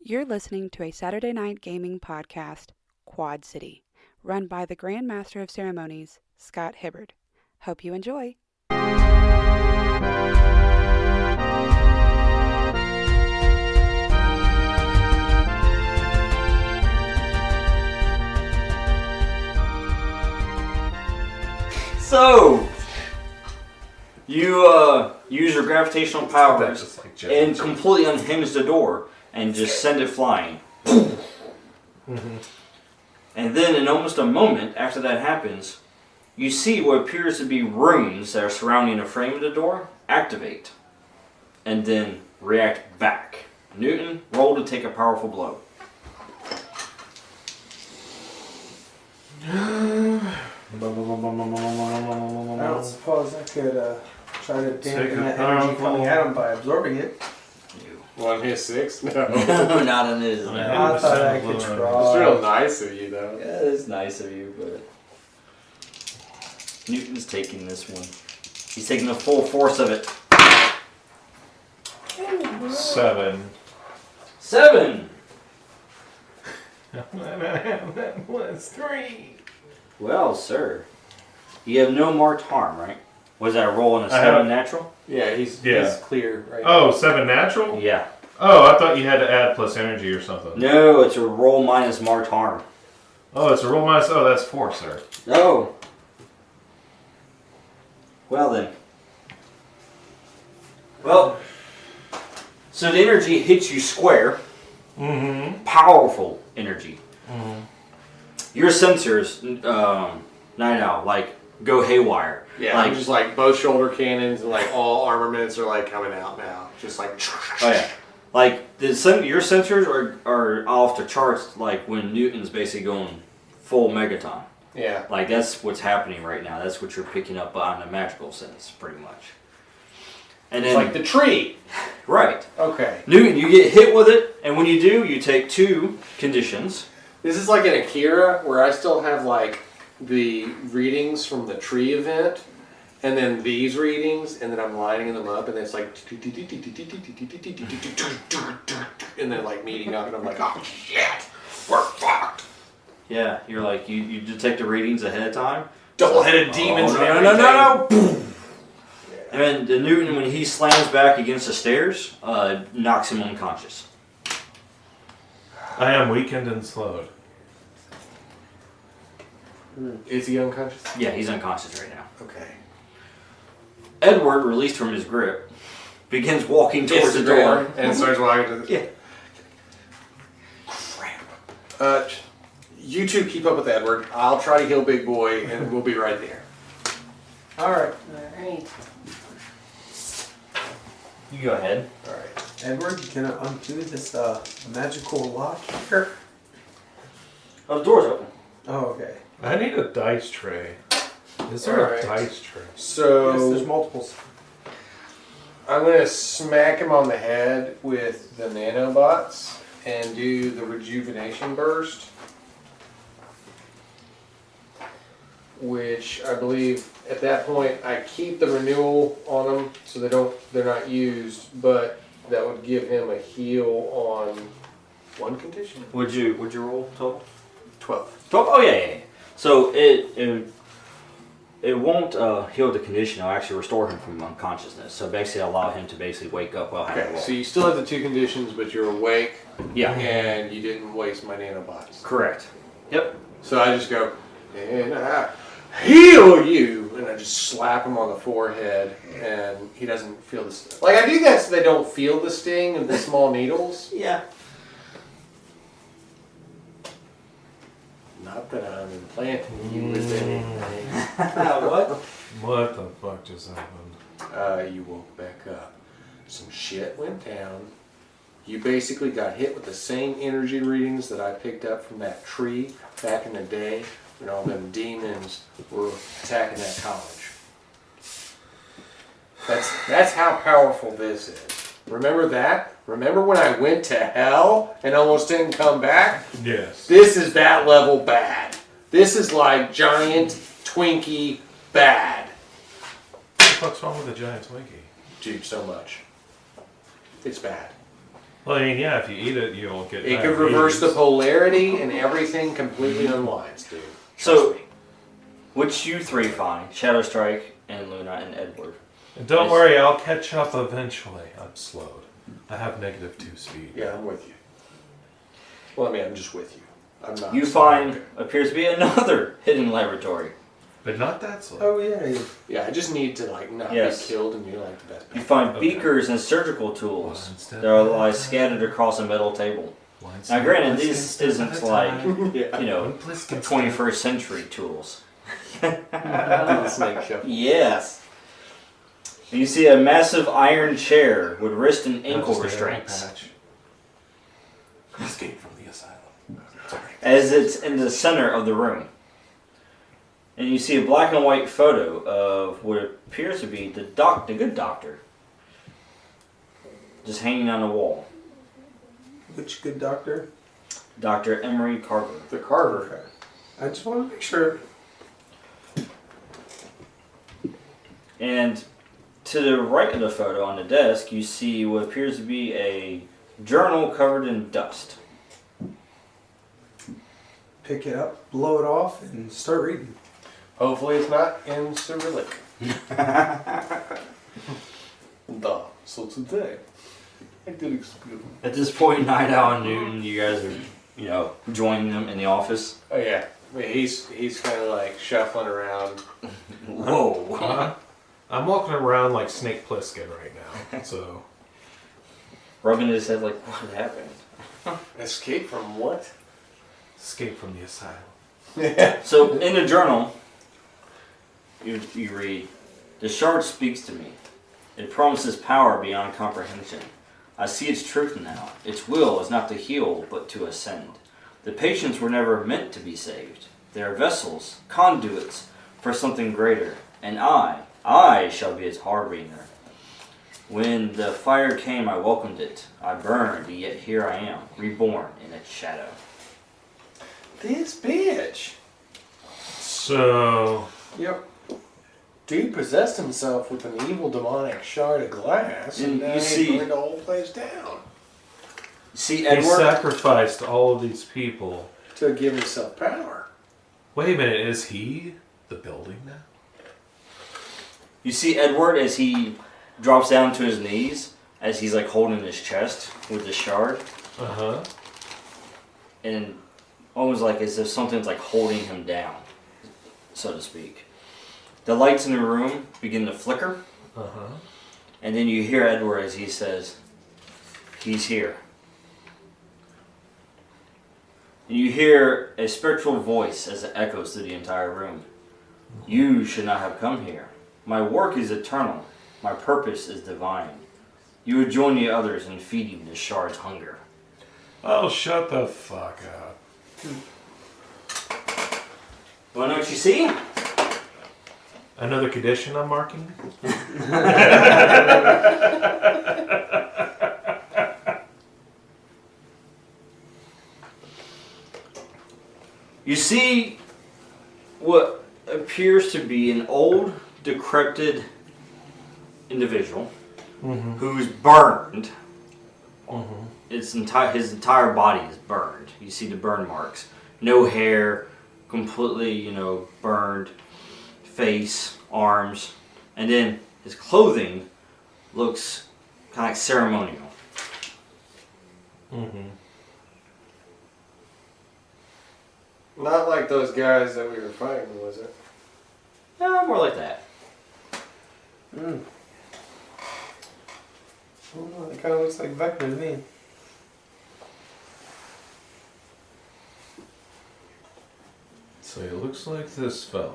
You're listening to a Saturday night gaming podcast, Quad City, run by the Grand Master of Ceremonies, Scott Hibbard. Hope you enjoy. So, you use your gravitational powers and completely unhinge the door and just send it flying. Mm-hmm. And then in almost a moment after that happens, you see what appears to be runes that are surrounding the frame of the door activate and then react back. Newton, roll to take a powerful blow. I don't suppose I could try to dampen that energy coming at him by absorbing it. On his 6? No. No, not on his. No. I thought I could try. It's real nice of you, though. Yeah, it's nice of you, but Newton's taking this one. He's taking the full force of it. 7. 7! That was 3. Well, sir, you have no marked harm, right? Was that a roll on a 7 natural? Yeah, he's clear right Oh, 7 natural? Yeah. Oh, I thought you had to add plus energy or something. No, it's a roll minus marked harm. Oh, it's a roll minus. Oh, that's 4, sir. Oh. Well then. Well, so the energy hits you square. Mm-hmm. Powerful energy. Mm-hmm. Your sensors, night owl, like go haywire. Yeah, like just like both shoulder cannons and like all armaments are like coming out now. Just like. Oh yeah, like your sensors are off the charts. Like when Newton's basically going full megaton. Yeah. Like that's what's happening right now. That's what you're picking up on the magical sense, pretty much. And then it's like the tree. Right. Okay. Newton, you get hit with it, and when you do, you take 2 conditions. This is like an Akira where I still have like the readings from the tree event, and then these readings, and then I'm lining them up, and it's like, and then like meeting up, and I'm like, oh shit, we're fucked. Yeah, you're like you detect the readings ahead of time. Double-headed demons. No. Boom. And the Newton, when he slams back against the stairs, knocks him unconscious. I am weakened and slowed. Is he unconscious? Yeah, he's unconscious right now. Okay. Edward, released from his grip, begins walking towards the door. And starts walking to the... Yeah. Crap. You two keep up with Edward. I'll try to heal Big Boy, and we'll be right there. Alright. You go ahead. Alright. Edward, you can undo this magical lock here. Oh, the door's open. Oh, okay. I need a dice tray. Is there a dice tray? So... Yes, there's multiples. I'm going to smack him on the head with the nanobots and do the rejuvenation burst. Which I believe at that point I keep the renewal on them so they're not used, but that would give him a heal on 1 condition. Would you roll total? 12. 12? Oh yeah. So it won't heal the condition. It'll actually restore him from unconsciousness. So basically allow him to basically wake up while having a Okay, roll. so you still have the 2 conditions, but you're awake. Yeah. And you didn't waste my nanobots. Correct. Yep. So I just go, and I heal you, and I just slap him on the forehead, and he doesn't feel this. Like I do that so they don't feel the sting of the small needles. Yeah. Not that I'm implanting you with anything. What? What the fuck just happened? You woke back up. Some shit went down. You basically got hit with the same energy readings that I picked up from that tree back in the day when all them demons were attacking that college. That's how powerful this is. Remember that? Remember when I went to hell and almost didn't come back? Yes. This is that level bad. This is like giant Twinkie bad. What the fuck's wrong with a giant Twinkie? Dude, so much. It's bad. Well, I mean, yeah, if you eat it, you won't get. It could reverse the polarity and everything completely unwinds, dude. So, which you three find? Shadow Strike and Luna and Edward. And don't worry, I'll catch up eventually. I'm slowed. I have -2 speed. Yeah, I'm with you. Well, I mean, I'm just with you. I'm not. You find appears to be another hidden laboratory. But not that slow. Oh yeah. Yeah, I just need to like not Yes. be killed, and you're like the best. You find beakers and surgical tools that are scattered across a metal table. Now, granted, this isn't like, Yeah. you know, 21st century tools. The snake shuffle. Yes. And you see a massive iron chair with wrist and ankle restraints. Escape from the asylum. As it's in the center of the room. And you see a black and white photo of what appears to be the good doctor. Just hanging on the wall. Which good doctor? Dr. Emory Carver. The Carver. Okay. I just want to make sure. And to the right of the photo on the desk, you see what appears to be a journal covered in dust. Pick it up, blow it off, and start reading. Hopefully, it's not in Cyrillic. So today, I did experiment. At this point, Night Owl and Newton, you guys are, you know, joining them in the office. Oh yeah, I mean, he's kind of like shuffling around. Whoa. I'm walking around like Snake Plissken right now, so... Rubbing his head like, what happened? Escape from what? Escape from the asylum. Yeah. So, in the journal, you read, "The shard speaks to me. It promises power beyond comprehension. I see its truth now. Its will is not to heal, but to ascend. The patients were never meant to be saved. They are vessels, conduits for something greater. And I shall be its harbinger. When the fire came, I welcomed it. I burned, yet here I am, reborn in its shadow." This bitch. So... Yep. Dude possessed himself with an evil demonic shard of glass, and And now you he see- burned the whole place down See, He Edward? sacrificed all of these people. to give himself power. Wait a minute, is he the building now? You see Edward as he drops down to his knees, as he's like holding his chest with the shard, Uh-huh. and almost like as if something's like holding him down, so to speak. The lights in the room begin to flicker, Uh-huh. and then you hear Edward as he says, "He's here." And you hear a spectral voice as it echoes through the entire room. "You should not have come here. My work is eternal. My purpose is divine. You would join the others in feeding the shard's hunger." Oh, shut the fuck up. Want to know what you see? Another condition I'm marking? You see what appears to be an old, decrepit individual who's burned. His entire body is burned. You see the burn marks. No hair, completely, burned. Face, arms, and then his clothing looks kind of like ceremonial. Not like those guys that we were fighting, was it? No, more like that. Oh, no, it kind of looks like Vector to me. So he looks like this fella.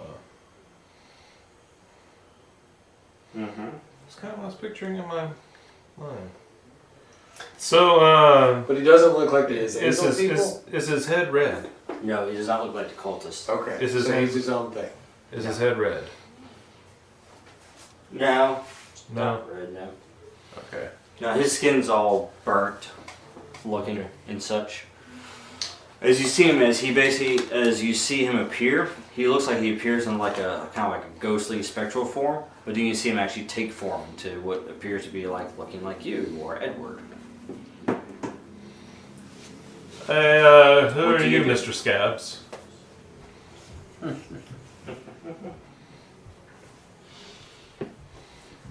It's kind of what I was picturing in my mind. So, But he doesn't look like the is Azazel his, people. is his head red? No, he does not look like the cultist. Okay, Is his so name- he's his own thing. Is his head red? No. No. Not red, no. Okay. No, his skin's all burnt looking and such. As you see him, as you see him appear, he looks like he appears in like a kind of like a ghostly spectral form, but then you see him actually take form into what appears to be like looking like you or Edward. Hey, who What are do you, you do? Mr. Scabs?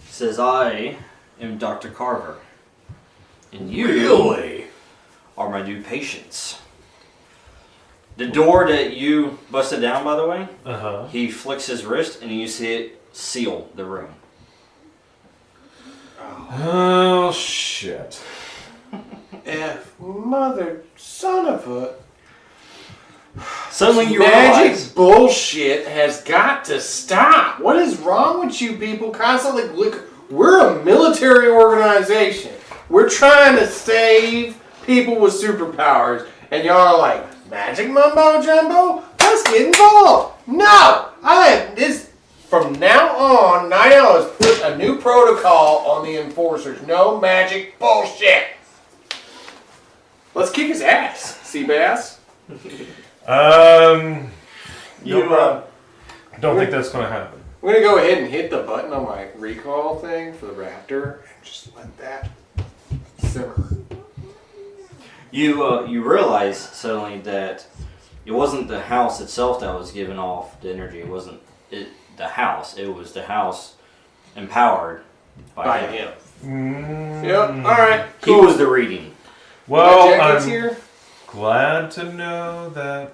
Says, I am Dr. Carver. And you Really? are my new patients. The door that you busted down, by the way, Uh-huh. he flicks his wrist and you see it seal the room. Oh, shit. Mother son of a... Suddenly you Magic realize... bullshit has got to stop. What is wrong with you people constantly? Look, we're a military organization. We're trying to save people with superpowers. And y'all are like, magic mumbo jumbo? Let's get involved. No! From now on, Niall has put a new protocol on the enforcers. No magic bullshit. Let's kick his ass, Seabass. Don't think that's gonna happen. I'm gonna go ahead and hit the button on my recall thing for the raptor and just let that simmer. You realize suddenly that it wasn't the house itself that was giving off the energy. It wasn't the house. It was the house empowered by him. Yep. All right. He was the reading. Well, Jacket's I'm here. glad to know that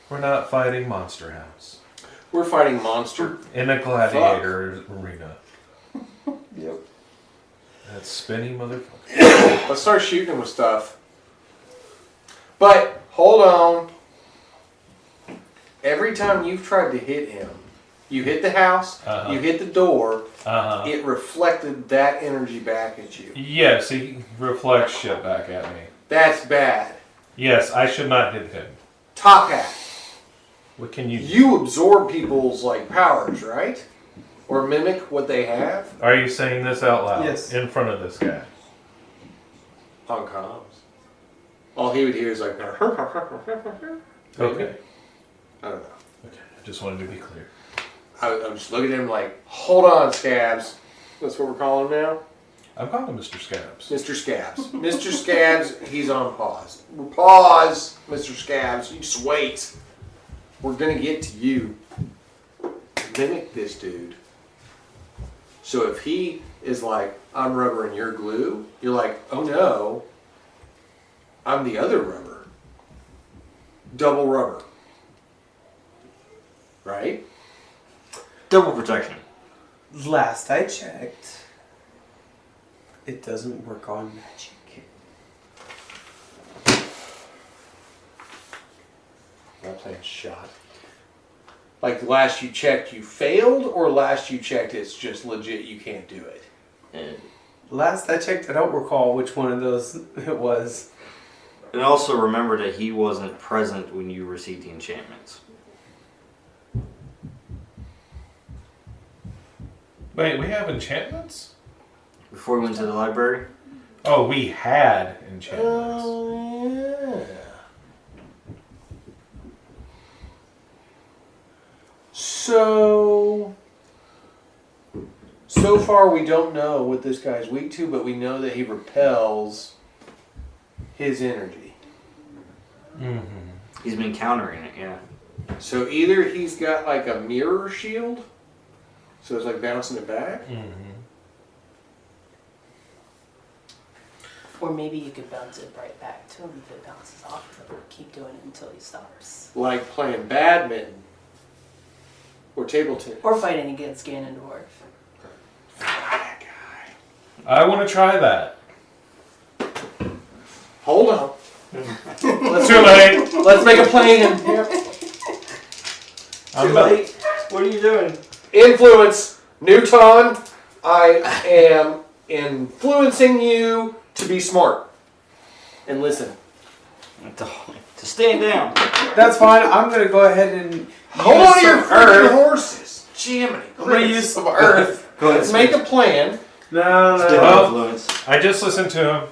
we're not fighting Monster House We're fighting monster. in a gladiator arena. Yep. That spinny motherfucker. Let's start shooting him with stuff. But hold on. Every time you've tried to hit him, you hit the house, Uh-huh. you hit the door, Uh-huh. it reflected that energy back at you. Yes, he reflects shit back at me. That's bad. Yes, I should not hit him. Top hat. What can you do? You absorb people's powers, right? Or mimic what they have Are you saying this out loud? Yes. In front of this guy? on comms. All he would hear is like, Okay. I don't know. Okay. I just wanted to be clear. I'm just looking at him like, hold on, Scabs. That's what we're calling him now? I'm calling him Mr. Scabs. Mr. Scabs. Mr. Scabs, he's on pause. Pause, Mr. Scabs. You just wait. We're going to get to you. Mimic this dude. So if he is like, I'm rubber and you're glue, you're like, oh no, I'm the other rubber. Double rubber. Right? Double protection. Last I checked, it doesn't work on magic. I'm not playing shot. Like last you checked you failed, or last you checked it's just legit you can't do it? And Last I checked, I don't recall which one of those it was. And also remember that he wasn't present when you received the enchantments. Wait, we have enchantments? Before we went to the library? Oh, we had enchantments. Oh, yeah. So far we don't know what this guy's weak to, but we know that he repels his energy. Mm-hmm. He's been countering it, yeah. So either he's got like a mirror shield, so it's like bouncing it back. Mm-hmm. Or maybe you could bounce it right back to him if it bounces off of him. Keep doing it until he stops. Like playing badminton or table tennis. Or fighting against Ganondorf. That guy. I want to try that. Hold on. Too late. Let's make a plan. I'm about, What are you doing? Influence. Newton, I am influencing you to be smart. And listen. To stand down. That's fine. I'm gonna go ahead and Hold use on to your some freaking horses. Jiminy. I'm gonna use some earth. Go ahead. Let's make a plan. No. Influence. I just listened to him.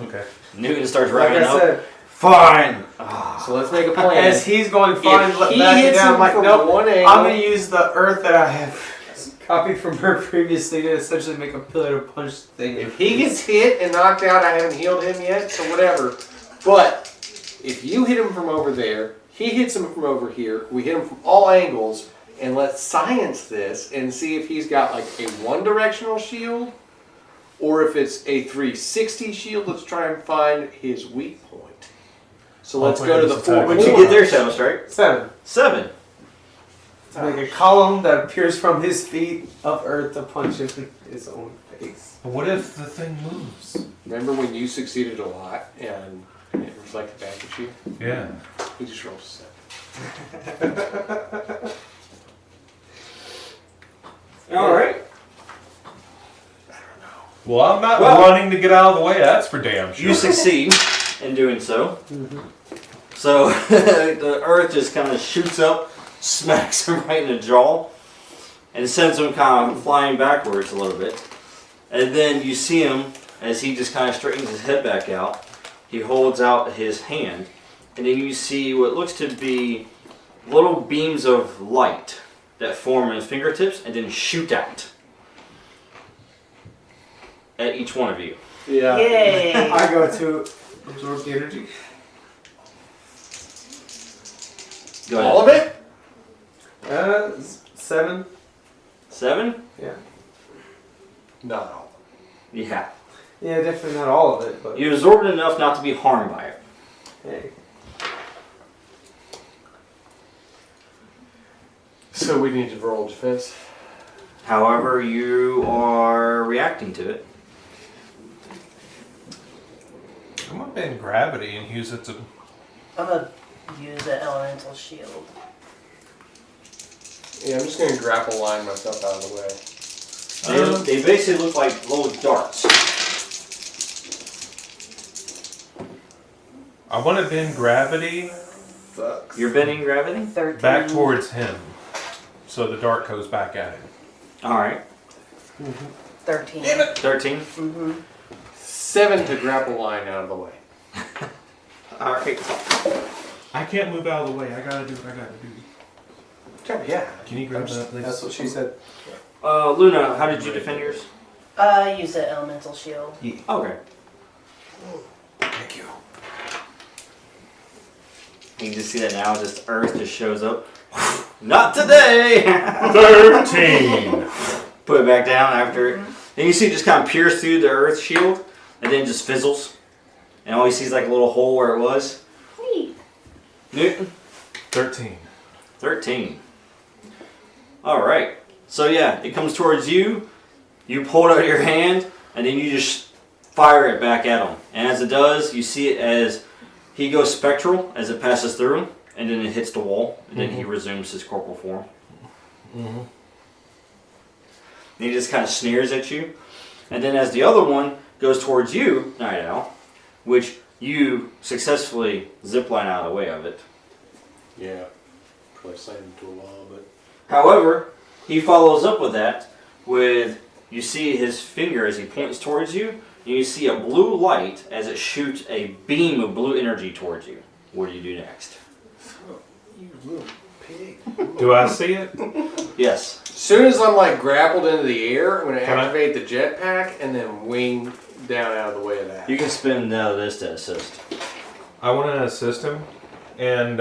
Okay. Newton starts Like wrapping I up. said, Fine. So let's make a plan. as he's going fine, If he back hits down, him I'm like, from nope. one angle, I'm gonna use the earth that I have copied from her previously to essentially make a pillar to punch thing. if he gets hit and knocked out, I haven't healed him yet, so whatever. But if you hit him from over there, he hits him from over here, we hit him from all angles, and let's science this and see if he's got like a one-directional shield or if it's a 360 shield. Let's try and find his weak point. So let's go to the 4. What'd you get there, Shadow Strike? 7. 7. It's like a column that appears from his feet of earth to punch him in his own face. What if the thing moves? Remember when you succeeded a lot and it reflected back at you? Yeah. He just rolled a 7. Alright. Well, I'm not running to get out of the way, that's for damn sure. You succeed in doing so. So the earth just kind of shoots up, smacks him right in the jaw, and sends him kind of flying backwards a little bit. And then you see him as he just kind of straightens his head back out. He holds out his hand, and then you see what looks to be little beams of light that form in his fingertips and then shoot out at each one of you. Yeah. Yay! I go to absorb the energy. Go ahead. All of it? 7. 7? Yeah. Not all. Yeah. Yeah, definitely not all of it, but You absorbed enough not to be harmed by it. hey. So we need to roll defense. However, you are reacting to it. I'm gonna bend gravity and use it to. I'm gonna use an elemental shield. Yeah, I'm just going to grapple line myself out of the way. They basically look like little darts. I want to bend gravity Fuck. You're bending gravity? 13. back towards him, so the dart goes back at him. Alright. 13. 13. Mm-hmm. 7 to grapple line out of the way. Alright. I can't move out of the way. I gotta do what I gotta do. Yeah. Can you grab that, please? That's what she said. Luna, how did you defend yours? Use an elemental shield. Okay. Thank you. You can just see that now, just Earth just shows up. Not today! 13! Put it back down after it. Then you see it just kind of pierce through the Earth shield, and then it just fizzles. And all you see is like a little hole where it was. Neat. Newton? 13. 13. Alright. So yeah, it comes towards you. You pull it out of your hand, and then you just fire it back at him. And as it does, you see it as he goes spectral as it passes through him, and then it hits the wall, and then he resumes his corporal form. And he just kind of sneers at you. And then as the other one goes towards you, Night Owl, which you successfully zipline out of the way of it. Yeah. Probably slammed into a wall, but... However, he follows up with that with, you see his finger as he points towards you, and you see a blue light as it shoots a beam of blue energy towards you. What do you do next? You little pig. Do I see it? Yes. As soon as I'm like grappled into the air, I'm going to Can I- activate the jetpack and then wing down out of the way of that. You can spin this to assist. I want to assist him and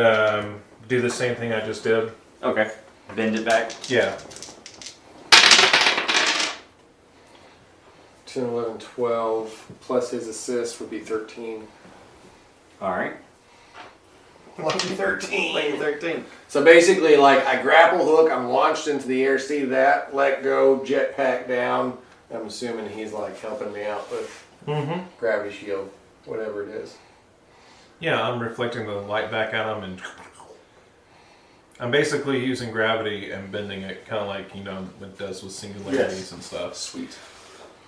do the same thing I just did. Okay. Bend it back. Yeah. 10, 11, 12, plus his assist would be 13. Alright. Lucky 13. Lane 13. So basically, like, I grapple hook, I'm launched into the air, see that, let go, jetpack down. I'm assuming he's, like, helping me out with gravity shield, whatever it is. Yeah, I'm reflecting the light back at him and I'm basically using gravity and bending it kind of like, you know, it does with singularities and stuff. Sweet.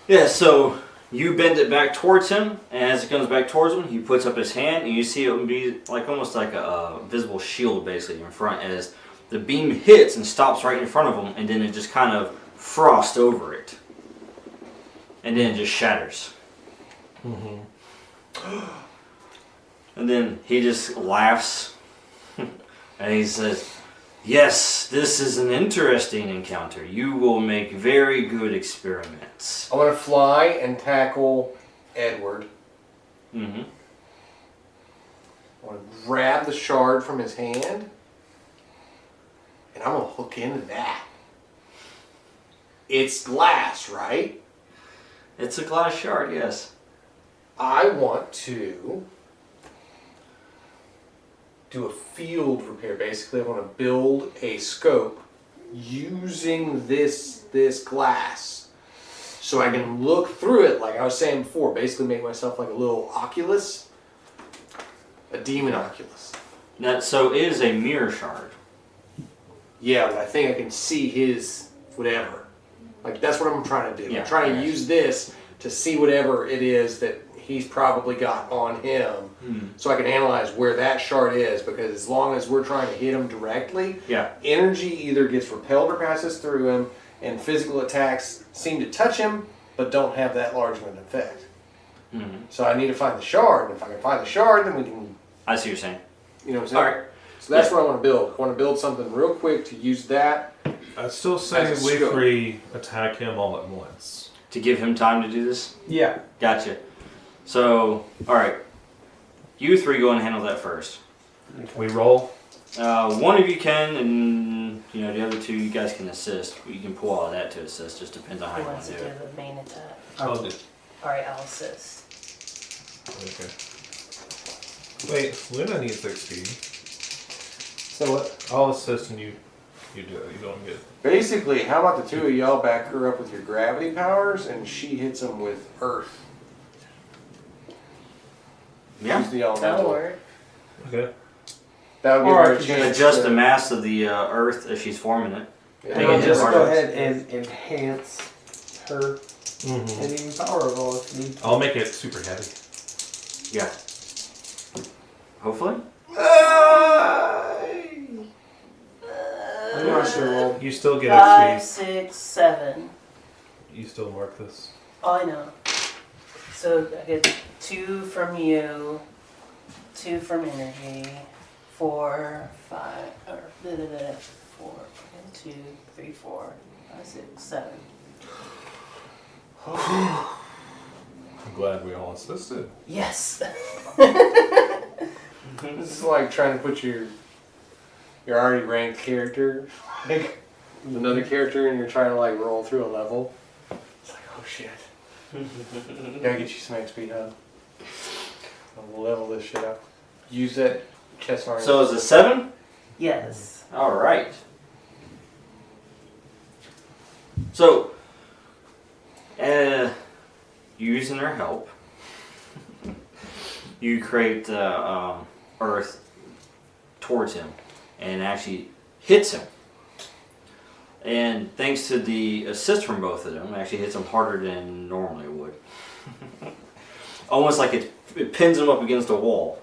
Yeah, so you bend it back towards him, and as it comes back towards him, he puts up his hand, and you see it would be like almost like a visible shield basically in front as the beam hits and stops right in front of him, and then it just kind of frosts over it. And then it just shatters. And then he just laughs, and he says, "Yes, this is an interesting encounter. You will make very good experiments." I want to fly and tackle Edward. Mm-hmm. I want to grab the shard from his hand, and I'm going to hook into that. It's glass, right? It's a glass shard, yes. I want to do a field repair. Basically, I want to build a scope using this glass so I can look through it, like I was saying before, basically make myself like a little Oculus, a demon Oculus. That so it is a mirror shard. Yeah, but I think I can see his whatever. Like, that's what I'm trying to do. Yeah, I'm trying to yes. use this to see whatever it is that he's probably got on him, so I can analyze where that shard is, because as long as we're trying to hit him directly, Yeah. energy either gets repelled or passes through him, and physical attacks seem to touch him, but don't have that large of an effect. So I need to find the shard, and if I can find the shard, then we can, I see what you're saying. you know what I'm saying? Alright. So that's what I want to build. I want to build something real quick to use that. I'd still say As a we scope. three attack him all at once. To give him time to do this? Yeah. Gotcha. So, alright. You three go and handle that first. We roll. One of you can, and the other two you guys can assist. You can pull all of that to assist. Just depends on how Who you want wants to to do do it. the main attack? I'll do. Alright, I'll assist. Okay. Wait, Luna needs XP. So what? I'll assist and you do it. You don't get. Basically, how about the two of y'all back her up with your gravity powers, and she hits him with earth? Yeah. Use the That'll elemental. work. Okay. That would give Or her I a could chance Adjust to- the mass of the earth as she's forming it. Yeah. Make I'll it hit just harder. go ahead and enhance her Mm-hmm. hitting power roll if need. I'll make it super heavy. Yeah. Hopefully. I'm not sure. Well, You still get 5, XP. 6, 7. You still mark this. Oh, I know. So I get 2 from you, 2 from energy, 4, 5, or 4, 2, 3, 4, 5, 6, 7. I'm glad we all assisted. Yes. This is like trying to put your already ranked character, like another character, and you're trying to like roll through a level. It's like, oh shit. Gotta get you some XP, huh? We'll level this shit up. Use that chest harness. So is it 7? Yes. All right. So, using their help, you create earth towards him and actually hits him. And thanks to the assist from both of them, it actually hits him harder than normally it would. Almost like it pins him up against a wall.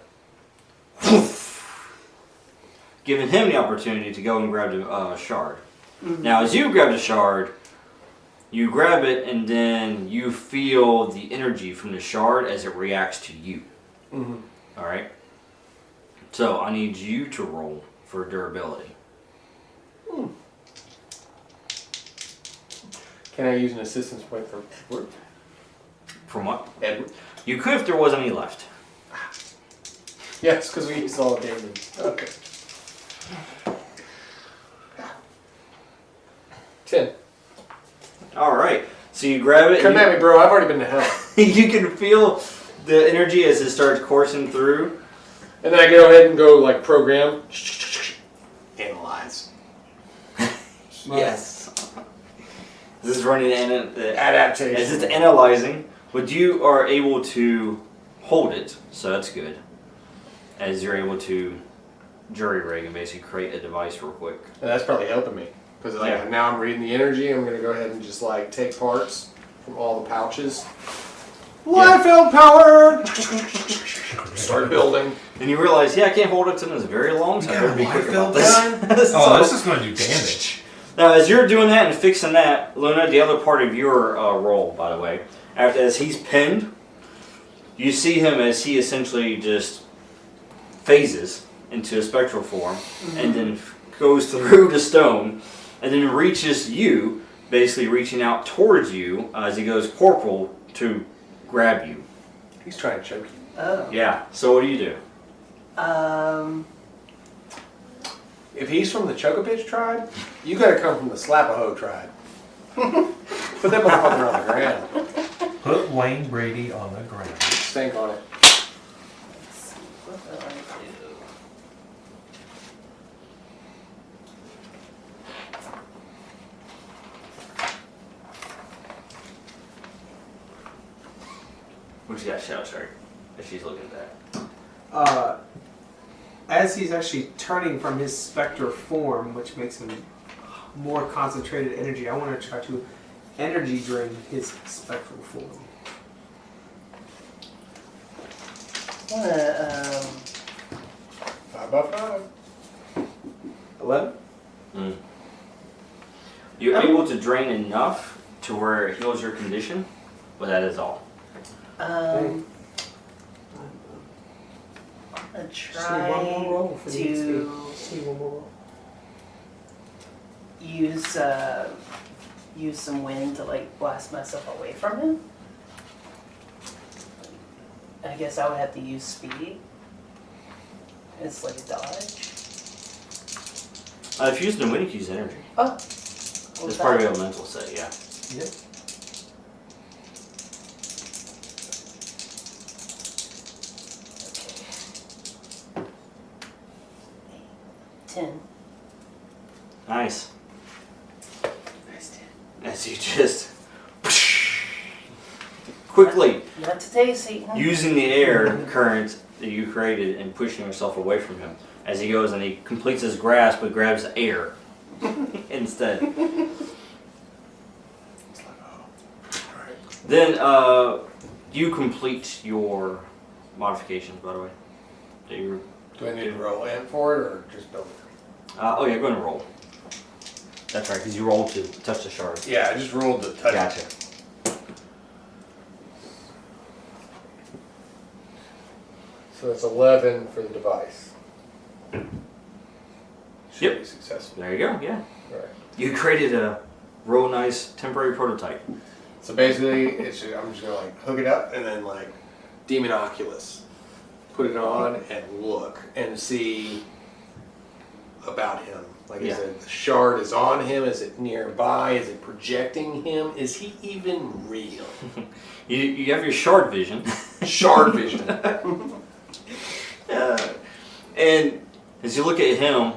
Giving him the opportunity to go and grab the shard. Now, as you grab the shard, you grab it and then you feel the energy from the shard as it reacts to you. Alright? So, I need you to roll for durability. Can I use an assistance point for Edward? From what? Edward? You could if there was any left. Yes, because we used all the damage. Okay. 10. Alright. So you grab it. Come and at me, bro. I've already been to hell. you can feel the energy as it starts coursing through. And then I go ahead and go like program. Analyze. Yes. This is running Adaptation. as it's analyzing, but you are able to hold it, so that's good. As you're able to jury rig and basically create a device real quick. And that's probably helping me. Because like, Yeah. now I'm reading the energy. I'm going to go ahead and just like take parts from all the pouches. Liefeld power! Start building. And you realize, I can't hold it to this very long, so I better be quick about this. Oh, this is going to do damage. Now, as you're doing that and fixing that, Luna, the other part of your roll, by the way, as he's pinned, you see him as he essentially just phases into a spectral form and then goes through the stone and then reaches you, basically reaching out towards you as he goes corporal to grab you. He's trying to choke you. Oh. Yeah, so what do you do? If he's from the Chocopitch tribe, you gotta come from the Slapaho tribe. Put that motherfucker on the ground. Put Wayne Brady on the ground. Stank on it. Let's see, what do I do? What you got, Shadow Shark? If she's looking at that. As he's actually turning from his specter form, which makes him more concentrated energy, I want to try to energy drain his spectral form. I wanna, 5 by 5. 11? You're able to drain enough to where it heals your condition, but that is all. I Just need one more roll for the to XP. Just need one more roll. use some wind to like blast myself away from him. I guess I would have to use speed. It's like a dodge. If you use the wind, you can use energy. Oh, It's part of your elemental set, yeah. Yep. Okay. 10. Nice. Nice 10. As you just quickly Not today, Satan. using the air current that you created and pushing yourself away from him as he goes and he completes his grasp but grabs air instead. Then you complete your modifications, by the way. That you Do I need to roll in for it or just build it? oh yeah, go ahead and roll. That's right, because you rolled to touch the shard. Yeah, I just rolled the touch. Gotcha. So it's 11 for the device. Should Yep. be successful. There you go, yeah. Right. You created a real nice temporary prototype. So basically, I'm just gonna like hook it up and then like Demon Oculus, put it on and look and see about him. Like, Yeah. is it the shard is on him? Is it nearby? Is it projecting him? Is he even real? You have your shard vision. Shard vision. And as you look at him,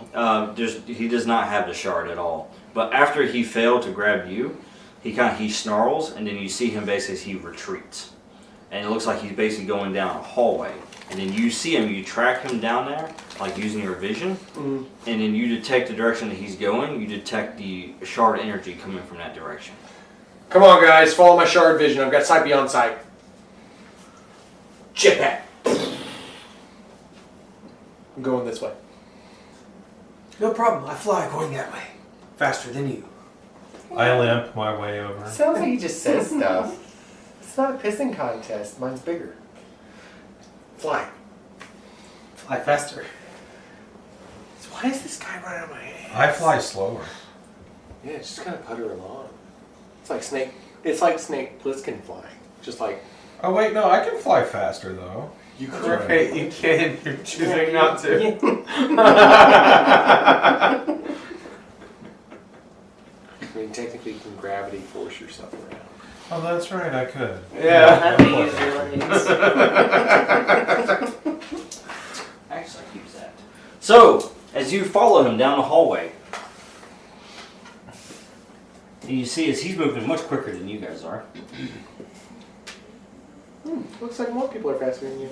he does not have the shard at all. But after he failed to grab you, he snarls, and then you see him basically he retreats, and it looks like he's basically going down a hallway. And then you see him, you track him down there, like using your vision, and then you detect the direction that he's going. You detect the shard energy coming from that direction. Come on, guys, follow my shard vision. I've got sight beyond sight. Jetpack. I'm going this way. No problem. I fly going that way. Faster than you. I limp my way over. Sounds like he just says stuff. It's not a pissing contest. Mine's bigger. Fly. Fly faster. So why is this guy running on my ass? I fly slower. Yeah, just kind of putter along. It's like Snake. It's like Snake Plissken flying. Just like Oh wait, no, I can fly faster though. you That's could. right. Right, you can. You're choosing not to. I mean, technically, you can gravity force yourself around. Oh, that's right, I could. Yeah. Have to use your legs. Actually, I use that. So, as you follow him down the hallway, you see as he's moving much quicker than you guys are. Looks like more people are faster than you.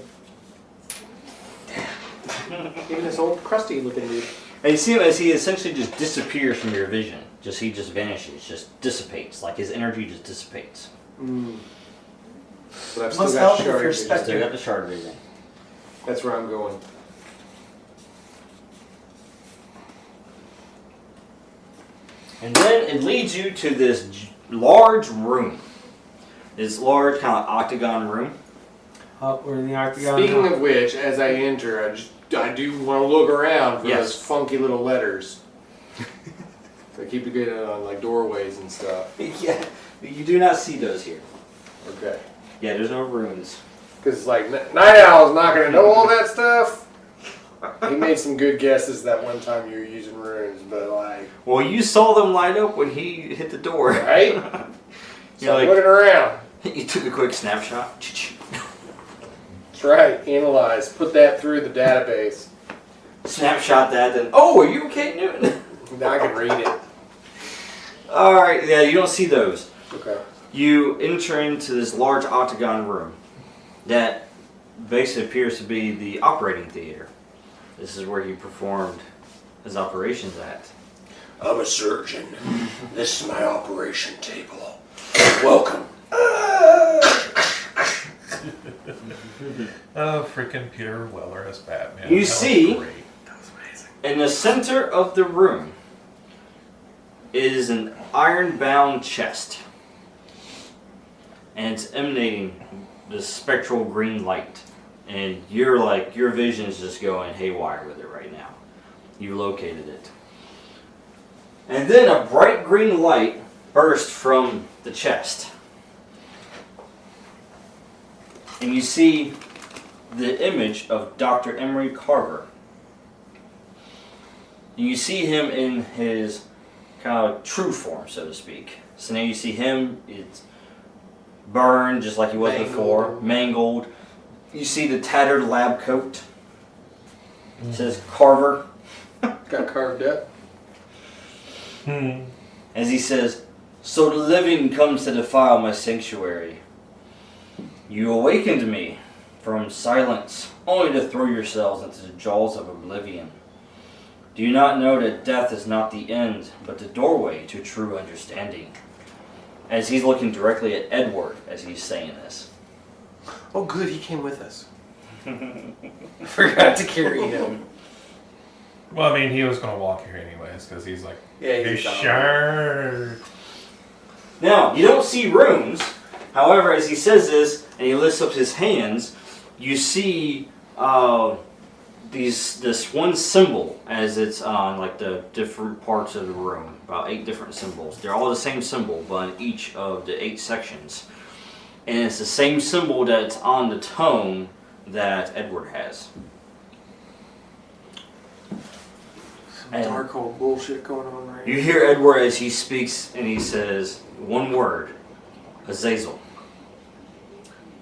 Even this old crusty looking dude. And you see him as he essentially just disappears from your vision. He just vanishes, just dissipates. Like his energy just dissipates. But I've still Must got help if shard you're vision. spec- Still got the shard vision. That's where I'm going. And then it leads you to this large room. This large kind of octagon room. We're in the octagon. Speaking of which, as I enter, I do want to look around for Yes. those funky little letters. I keep it good on like doorways and stuff. Yeah, you do not see those here. Okay. Yeah, there's no runes. Because like Night Owl's not going to know all that stuff. He made some good guesses that one time you were using runes, but like... Well, you saw them light up when he hit the door. Right? So You're I'm like, looking around. you took a quick snapshot. That's right. Analyze. Put that through the database. Snapshot that, then, oh, are you okay, Newton? Now I can read it. Alright, yeah, you don't see those. Okay. You enter into this large octagon room that basically appears to be the operating theater. This is where he performed his operations at. I'm a surgeon. This is my operation table. Welcome. Oh, freaking Peter Weller as Batman. You That was see- great. In the center of the room is an iron-bound chest. And it's emanating this spectral green light. And you're like, your vision is just going haywire with it right now. You located it. And then a bright green light burst from the chest. And you see the image of Dr. Emory Carver. And you see him in his kind of true form, so to speak. So now you see him, it's burned just like he was before, mangled. You see the tattered lab coat. It says Carver. Got carved up. As he says, so the living comes to defile my sanctuary. You awakened me from silence, only to throw yourselves into the jaws of oblivion. Do you not know that death is not the end, but the doorway to true understanding? As he's looking directly at Edward as he's saying this. Oh, good. He came with us. Forgot to carry him. Well, I mean, he was going to walk here anyways, because he's like, Yeah, hey, he's sure. Now, you don't see runes. However, as he says this, and he lifts up his hands, you see this one symbol as it's on like the different parts of the room. About 8 different symbols. They're all the same symbol, but in each of the 8 sections. And it's the same symbol that's on the tome that Edward has. And Dark old bullshit going on right you hear Edward as he speaks, and he says one word: Azazel.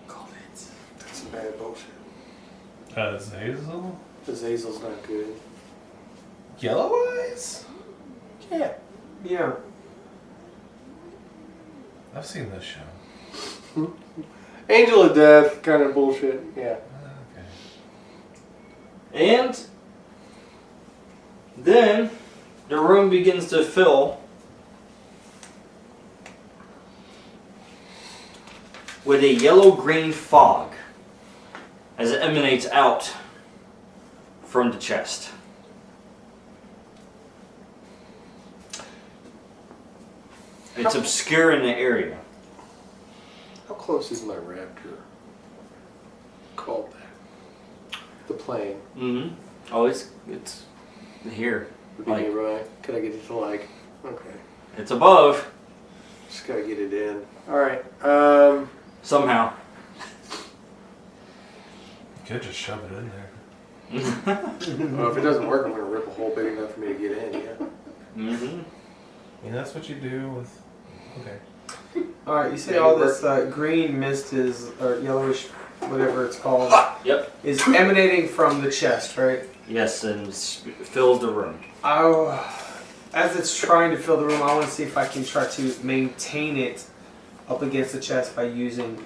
That's some bad bullshit. Azazel? Azazel's not good. Yellow eyes? Yeah. Yeah. I've seen this show. Angel of Death kind of bullshit. Yeah. Okay. And then the room begins to fill with a yellow-green fog as it emanates out from the chest. It's obscure in the area. How close is my raptor? Called that. The plane. Mm-hmm. Oh, it's here. Would be Like- nearby. Could I get it to like? Okay. It's above Just gotta get it in. Alright. somehow. You could just shove it in there. Well, if it doesn't work, I'm gonna rip a hole big enough for me to get in, yeah. Mm-hmm. I mean, that's what you do with... Okay. Alright, you say Yeah, all you this green mist is, or yellowish, whatever it's called, Yep. is emanating from the chest, right? Yes, and fills the room. As it's trying to fill the room, I want to see if I can try to maintain it up against the chest by using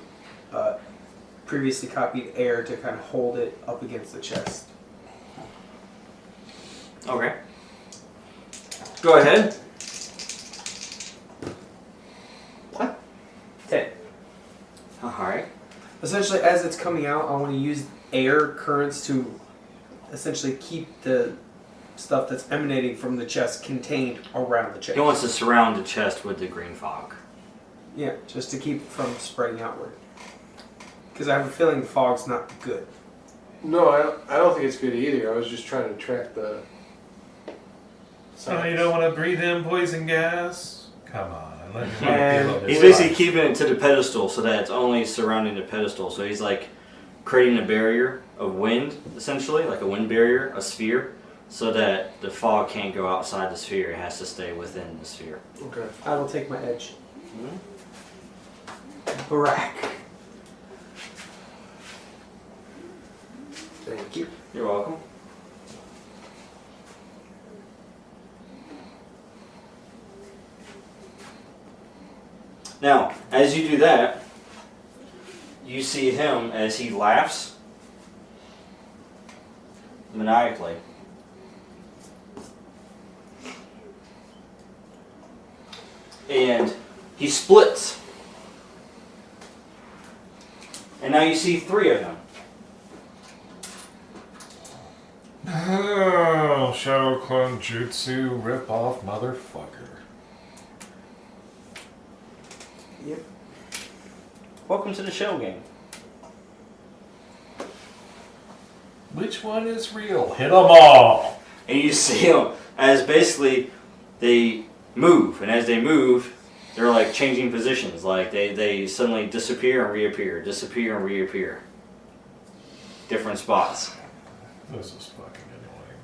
previously copied air to kind of hold it up against the chest. Okay. Go ahead. What? 10. Alright. Essentially, as it's coming out, I want to use air currents to essentially keep the stuff that's emanating from the chest contained around the chest. He wants to surround the chest with the green fog. Yeah, just to keep it from spreading outward. Because I have a feeling the fog's not good. No, I don't think it's good either. I was just trying to track the... So you don't want to breathe in poison gas? Come on. Let me And feel He's this basically sucks. keeping it to the pedestal so that it's only surrounding the pedestal. So he's like creating a barrier of wind, essentially, like a wind barrier, a sphere, so that the fog can't go outside the sphere. It has to stay within the sphere. Okay. I will take my edge. Mm-hmm. Brack. Thank you. You're welcome. Now, as you do that, you see him as he laughs maniacally. And he splits. And now you see 3 of them. Oh, Shadow Clone Jutsu rip-off motherfucker. Yep. Welcome to the shell game. Which one is real? Hit them all! And you see them as basically they move. And as they move, they're like changing positions. Like they suddenly disappear and reappear. Disappear and reappear. Different spots. This is fucking annoying.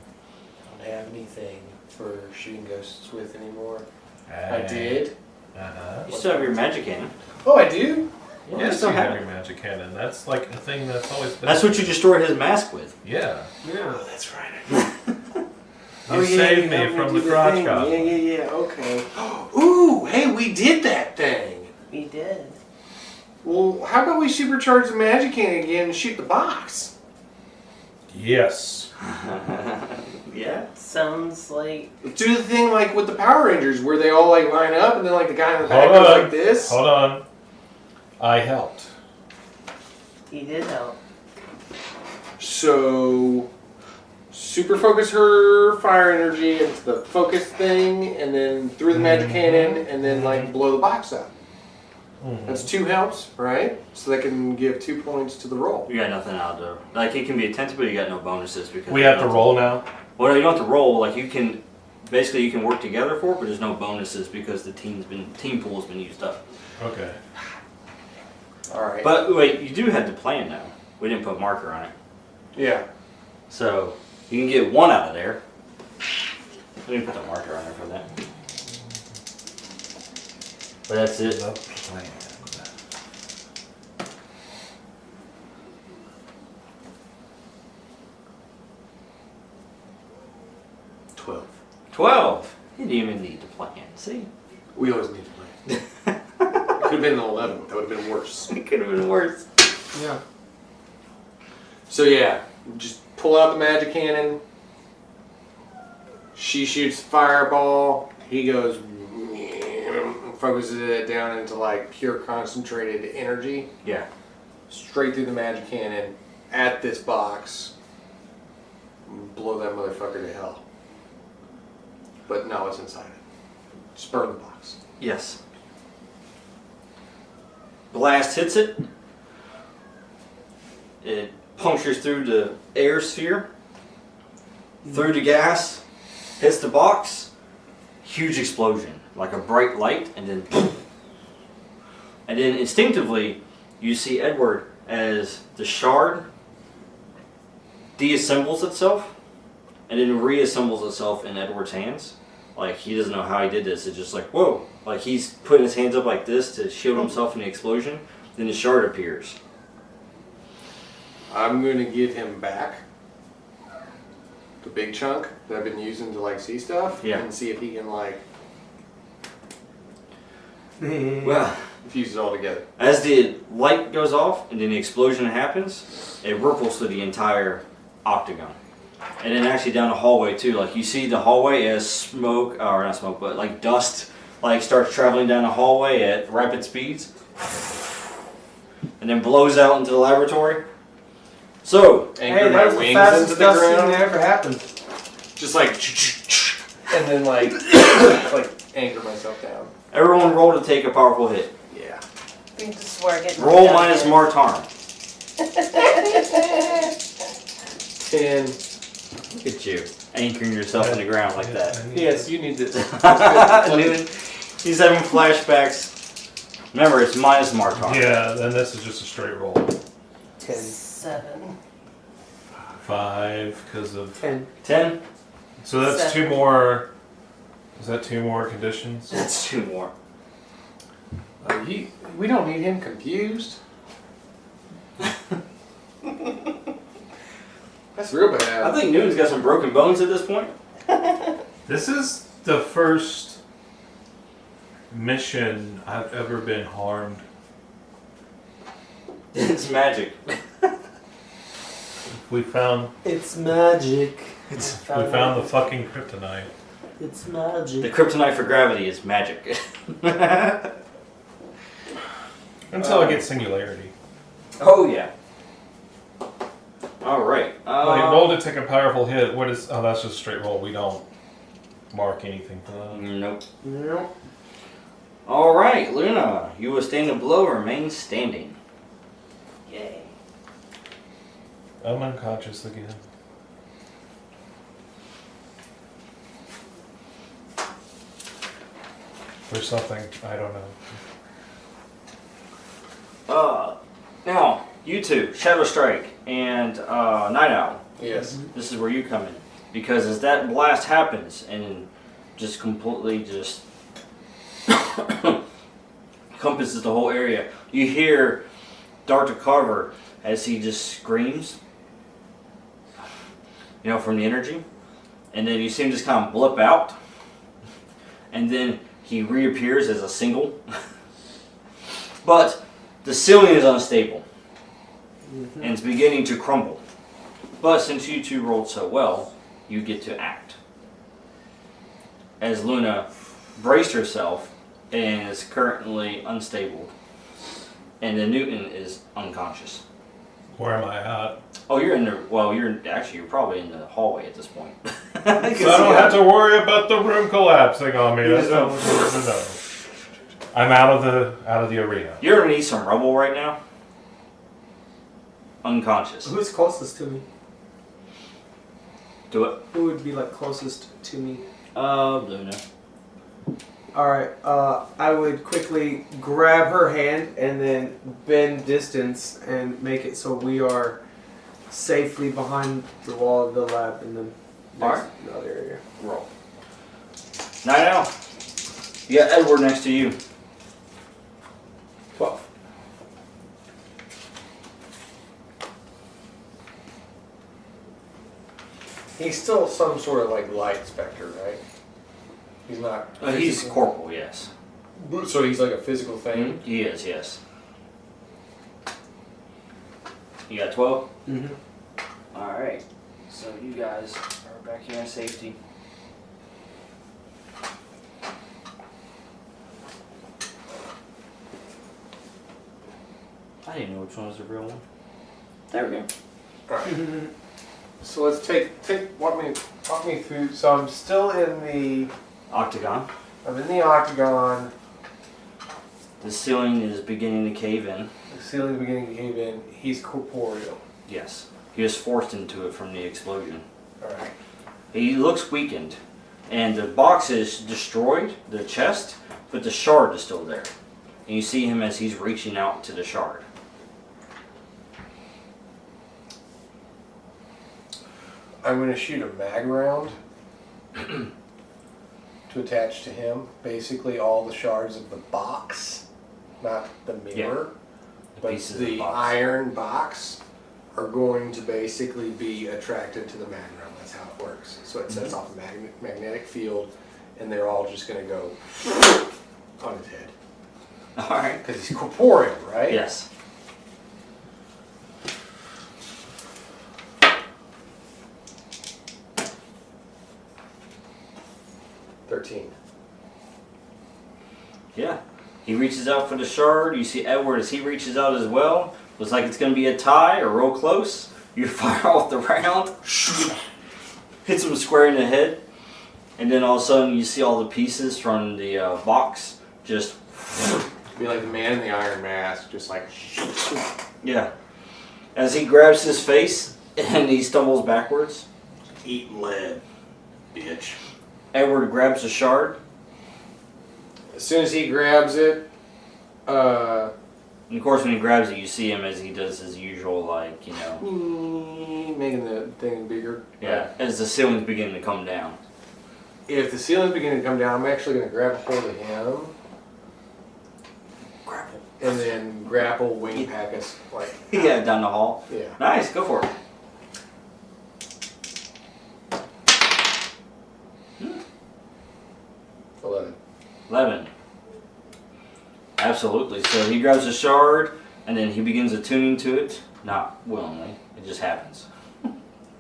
I don't have anything for shooting ghosts with anymore. Hey. I did. Uh-huh. You still have your magic cannon. Oh, I do? Yes, still you have have your magic cannon. That's like a thing that's always been... That's what you destroyed his mask with. Yeah. Yeah. Oh, that's right. You saved me from the crotch cop. Yeah, okay. Ooh, hey, we did that thing. We did. Well, how about we supercharge the magic cannon again and shoot the box? Yes. Yeah. Sounds like Let's do the thing like with the Power Rangers where they all like line up and then like the guy in the back Hold goes on. like this. Hold on. I helped. he did help. So, super focus her fire energy into the focus thing, and then through the magic cannon, and then like blow the box up. Mhm. That's 2 helps, right? So that can give 2 points to the roll. You got nothing out there. Like it can be attentive, but you got no bonuses because We have to roll now? Well, you don't have to roll. Like you can, basically, you can work together for it, but there's no bonuses because the team pool's been used up. Okay. All right. But wait, you do have the plan now. We didn't put marker on it, Yeah. so you can get 1 out of there. We didn't put the marker on there for that. But that's it. The plan. 12. 12. You didn't even need the plan. See, We always need to play. It could have been an 11. That would have been worse. it could have been worse. Yeah. So yeah, just pull out the magic cannon. She shoots fireball. He goes and focuses it down into like pure concentrated energy. Yeah. Straight through the magic cannon at this box. Blow that motherfucker to hell. But now it's inside it. Just burn the box. Yes. Blast hits it. It punctures through the air sphere, through the gas, hits the box. Huge explosion, like a bright light, and then poof. And then instinctively, you see Edward as the shard deassembles itself, and then reassembles itself in Edward's hands. Like he doesn't know how he did this. It's just like whoa, like he's putting his hands up like this to shield himself from the explosion. Then the shard appears. I'm gonna give him back the big chunk that I've been using to like see stuff, Yeah. and see if he can like Well, fuse it all together. as the light goes off and then the explosion happens, it ripples through the entire octagon. And then actually down the hallway too. Like you see the hallway as smoke, or not smoke, but like dust, like starts traveling down the hallway at rapid speeds. And then blows out into the laboratory. So, Anchor Hey, my that was the wings fastest into the dust thing ground. that ever happened. Just like and then like like anchor myself down. everyone roll to take a powerful hit. Yeah. I think this is where I get my Roll gun minus in. Marked Harm. 10. Look at you, anchoring yourself in the ground like that. Yes, you need this. Dude, he's having flashbacks. Remember, it's minus Marked Harm. Yeah, then this is just a straight roll. 10. 7. 5 because of 10. 10? So that's 7. 2 more. Is that 2 more conditions? That's 2 more. We don't need him confused. That's real bad. I think Newton's got some broken bones at this point. This is the first mission I've ever been harmed. It's magic. We found It's magic. we found the fucking kryptonite. It's magic. The kryptonite for gravity is magic. Until I get singularity. Oh, yeah. Alright. Like, roll to take a powerful hit. What is? Oh, that's just a straight roll. We don't mark anything for that. Nope. Nope. Alright, Luna. You will stand below or remain standing. Yay. I'm unconscious again. There's something I don't know. Now, you two, Shadow Strike and Night Owl. Yes. This is where you come in. Because as that blast happens and just completely just encompasses the whole area, you hear Dr. Carver as he just screams, from the energy. And then you see him just kind of blip out. And then he reappears as a single. But the ceiling is unstable. And it's beginning to crumble. But since you two rolled so well, you get to act. As Luna braced herself and is currently unstable. And then Newton is unconscious. Where am I at? Oh, you're in the, you're probably in the hallway at this point. So I don't have to worry about the room collapsing on me. That's not what I need to know. I'm out of the arena. You're underneath some rubble right now. Unconscious. Who's closest to me? Do it. Who would be like closest to me? Luna. Alright, I would quickly grab her hand and then bend distance and make it so we are safely behind the wall of the lab in the next other area. Roll. Night Owl. You got Edward next to you. 12. He's still some sort of like light specter, right? He's not. He's physical. corporal, yes. So he's like a physical thing. He is, yes. You got 12? Mm-hmm. Alright. So you guys are back here in safety. I didn't know which one was the real one. There we go. Right. So let's walk me through. So I'm still in the. Octagon. I'm in the octagon. The ceiling is beginning to cave in. The ceiling's beginning to cave in. He's corporeal. Yes. He was forced into it from the explosion. Alright. He looks weakened. And the box is destroyed, the chest, but the shard is still there. And you see him as he's reaching out to the shard. I'm going to shoot a mag round to attach to him. Basically all the shards of the box, not the mirror, The but pieces of the box. iron box are going to basically be attracted to the mag round. That's how it works. So it sets off a magnetic field, and they're all just going to go on his head. Alright. Because he's corporeal, right? Yes. Yeah. He reaches out for the shard. You see Edward as he reaches out as well. Looks like it's going to be a tie or real close. You fire off the round. Hits him square in the head. And then all of a sudden you see all the pieces from the box just... Be like the man in the iron mask, just like... Yeah. As he grabs his face and he stumbles backwards. Eat lead, bitch. Edward grabs the shard. As soon as he grabs it, And of course, when he grabs it, you see him as he does his usual, like, Making the thing bigger. yeah, as the ceiling's beginning to come down. If the ceiling's beginning to come down, I'm actually going to grab a hold of him. Grapple. And then grapple, wing pack us. Like, Yeah, down the hall. yeah. Nice, go for it. Hmm. 11. Absolutely. So he grabs a shard, and then he begins attuning to it. Not willingly. It just happens.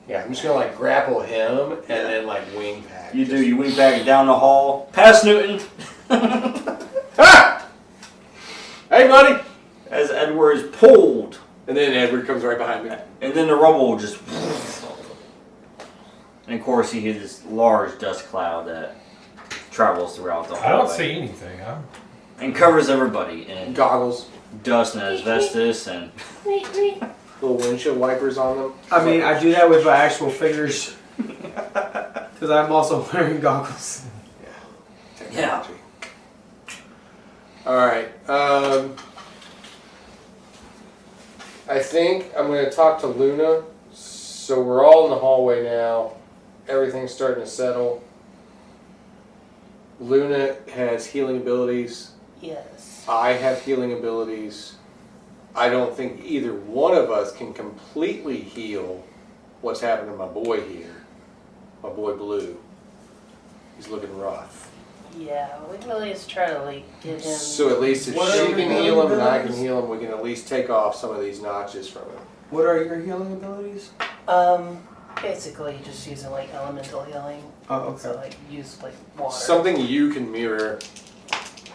Yeah, I'm just going to like grapple him and then like wing pack. You do. You wing back down the hall. Past Newton. Ah! Hey, buddy! As Edward is pulled. And then Edward comes right behind me. And then the rubble just... And of course he hits this large dust cloud that travels throughout the hallway. I don't see anything. And covers everybody in Goggles. dust and asbestos and... Little windshield wipers on them. I mean, I do that with my actual fingers. Because I'm also wearing goggles. Yeah. Alright. I think I'm going to talk to Luna. So we're all in the hallway now. Everything's starting to settle. Luna has healing abilities. Yes. I have healing abilities. I don't think either one of us can completely heal what's happened to my boy here. My boy Blue. He's looking rough. Yeah, we can at least try to like get him. So at least if What are she your can healing heal him and I can abilities? heal him, we can at least take off some of these notches from him. What are your healing abilities? Basically just using like elemental healing. Oh, okay. So like use like water. Something you can mirror.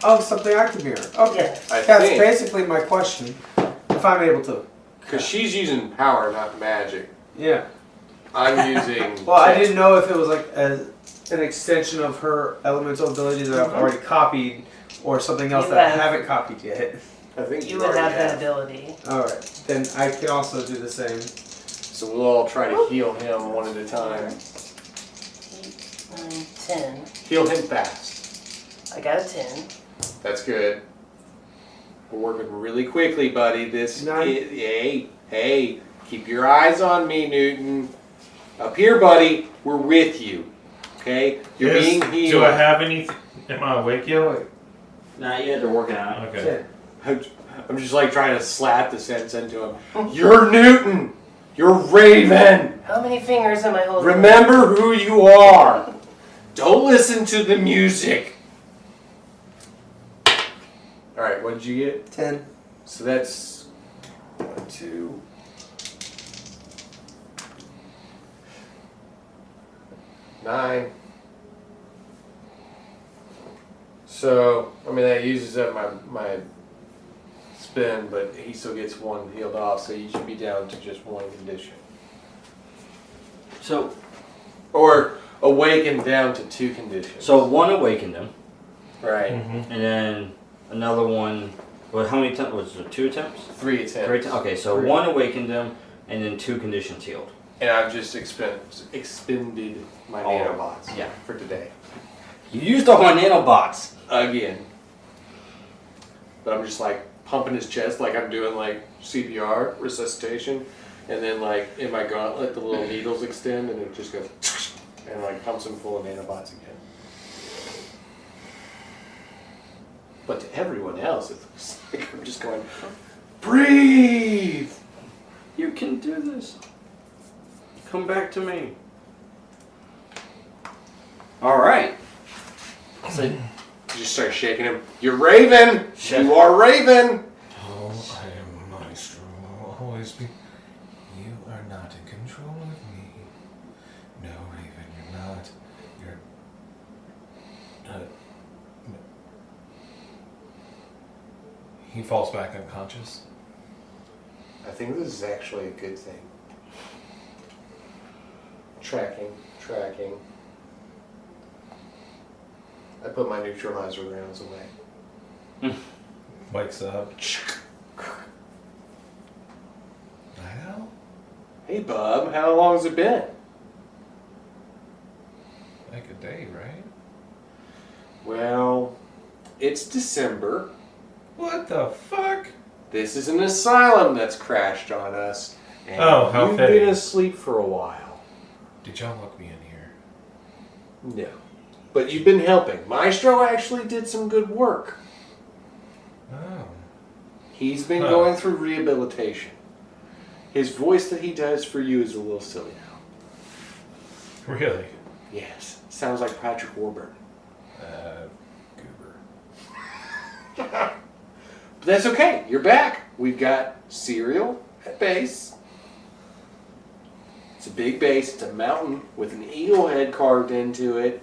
Oh, something I can mirror. Okay. Yes. I That's think. basically my question. If I'm able to. Because she's using power, not magic. Yeah. I'm using... Well, I didn't know if it was like an extension of her elemental abilities that I've already copied or something else You that I have- haven't copied yet. I think You would already have that ability. Alright. Then I can also do the same. So we'll all try to heal him one at a time. 8, 9, 10. Heal him fast. I got a 10. That's good. We're working really quickly, buddy. Hey, keep your eyes on me, Newton. Up here, buddy, we're with you. Okay? You're being healed. Do I have anything? Am I awake yet? Not yet, they're working on it. Okay. I'm just like trying to slap the sense into him. You're Newton! You're Raven! How many fingers am I holding? Remember who you are! Don't listen to the music! Alright, what did you get? 10. So that's 1, 2. Nine. So, I mean, that uses up my spin, but he still gets one healed off, so you should be down to just one condition. So Or awaken down to 2 conditions. one awakened him, Right. Mm-hmm. and then another one... Well, how many attempts? Was it 2 attempts? 3 attempts. 3 attempts? Okay, so 3. one awakened him, and then 2 conditions healed. And I've just expended my Oh, nanobots yeah. for today. You used all my nanobots! Again. But I'm just like pumping his chest like I'm doing like CPR, resuscitation. And then like in my gauntlet the little needles extend and it just goes and like pumps him full of nanobots again. But to everyone else it looks like I'm just going, breathe! You can do this. Come back to me. Alright. So, You just start shaking him. You're Raven! Shut You are Raven! Oh, I am maestro. Will always be. You are not in control of me. No, Raven, you're not. You're. He falls back unconscious. I think this is actually a good thing. Tracking. I put my neutralizer rounds away. Wakes up. Well, Hey bub, how long has it been? like a day, right? Well, it's December. What the fuck? This is an asylum that's crashed on us. And Oh, how you've fitting. been asleep for a while. Did y'all look me in here? No. But you've been helping. Maestro actually did some good work. Oh. He's been going through rehabilitation. His voice that he does for you is a little silly now. Really? Yes. Sounds like Patrick Warburton. Goober. But that's okay. You're back. We've got cereal at base. It's a big base. It's a mountain with an eagle head carved into it.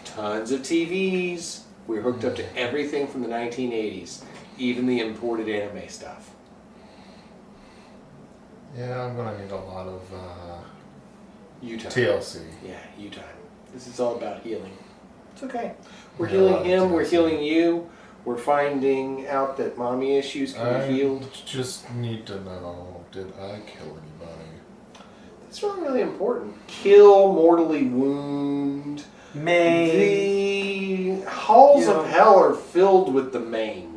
Tons of TVs. We're hooked up to everything from the 1980s. Even the imported anime stuff. Yeah, I'm gonna need a lot of U-time. TLC. Yeah, U-time. This is all about healing. It's okay. We're Yeah, healing him. We're TLC. healing you. We're finding out that mommy issues can be healed. Just need to know, did I kill anybody? That's not really important. Kill, mortally wound. May. The halls of hell are filled with the maimed.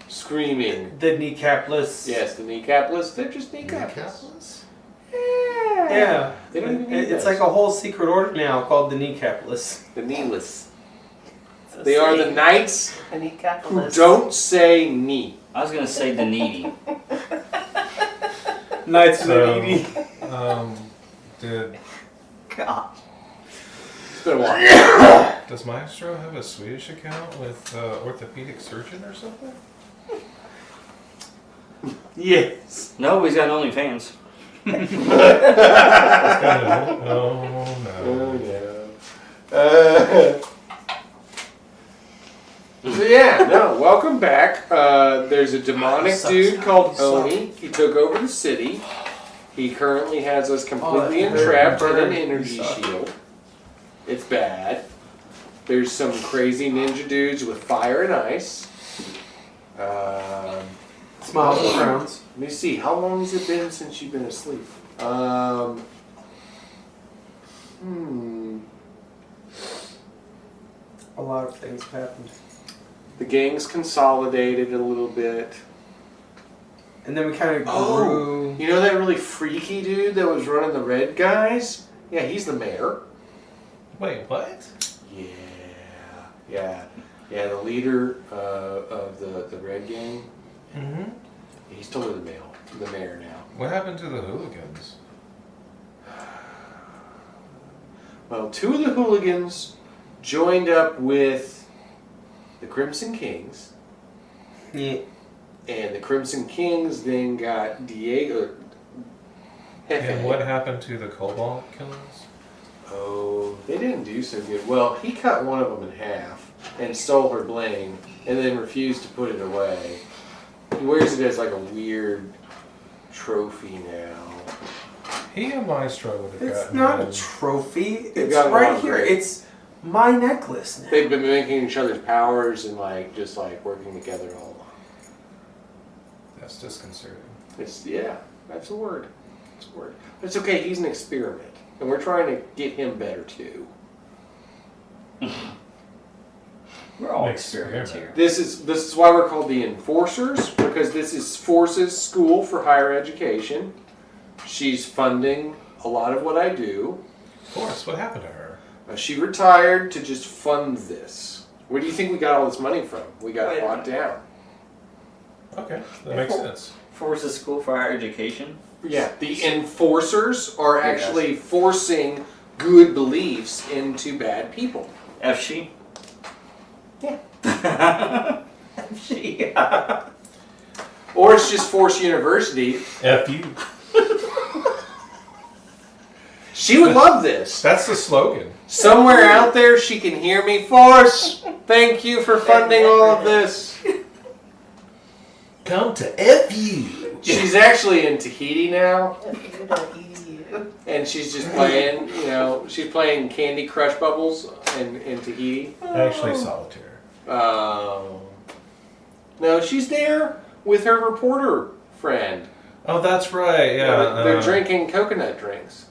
Screaming. The kneecapless. Yes, the kneecapless. They're just kneecapless. Kneecapless? Yeah. They don't even need It's those. like a whole secret order now called the kneecapless. The kneeless. So They are the say, knights I need who capitalists. don't say knee. I was gonna say the needy. Knights of So, the needy. Did God. It's been a while. does Maestro have a Swedish account with orthopedic surgeon or something? Yes. No, he's got OnlyFans. Oh no. So yeah, no, welcome back. There's a demonic dude called Oni. He took over the city. He currently has us completely Oh, that entrapped in hurt. an energy You suck. shield. It's bad. There's some crazy ninja dudes with fire and ice. Smiles and frowns. Let me see. How long has it been since you've been asleep? A lot of things have happened. The gang's consolidated a little bit. And then we kind of Oh, grew. you know that really freaky dude that was running the Red Guys? Yeah, he's the mayor. Wait, what? Yeah. The leader of the Red Gang. Mm-hmm. He's totally the mayor now. What happened to the hooligans? Well, two of the hooligans joined up with the Crimson Kings, Yeah. and the Crimson Kings then got Diego. And what happened to the Cobalt killers? Oh, they didn't do so good. Well, he cut one of them in half and stole her bling, and then refused to put it away. He wears it as like a weird trophy now. He and Maestro would have It's gotten not a in. trophy. They've It's gotten right along here. great. It's my necklace now. They've been mimicking each other's powers and just working together all along. That's disconcerting. That's a word. It's a word. But it's okay. He's an experiment, and we're trying to get him better too. We're all Makes experiments sense. here. This is why we're called the Enforcers, because this is Force's School for Higher Education. She's funding a lot of what I do. Of course, what happened to her? She retired to just fund this. Where do you think we got all this money from? We got Wait it a locked down. Okay, that makes sense. Forces School for Higher Education. Yeah, the Enforcers are actually forcing good beliefs into bad people. F she. Yeah. F she. Or it's just Force University. F you. She would love this. That's the slogan. Somewhere out there she can hear me. Force, thank you for funding all of this. Come to F you. She's actually in Tahiti now, F-U-W. and she's just playing, she's playing Candy Crush Bubbles in Tahiti. Actually, solitaire. No, she's there with her reporter friend. Oh, that's right. Yeah. They're drinking coconut drinks.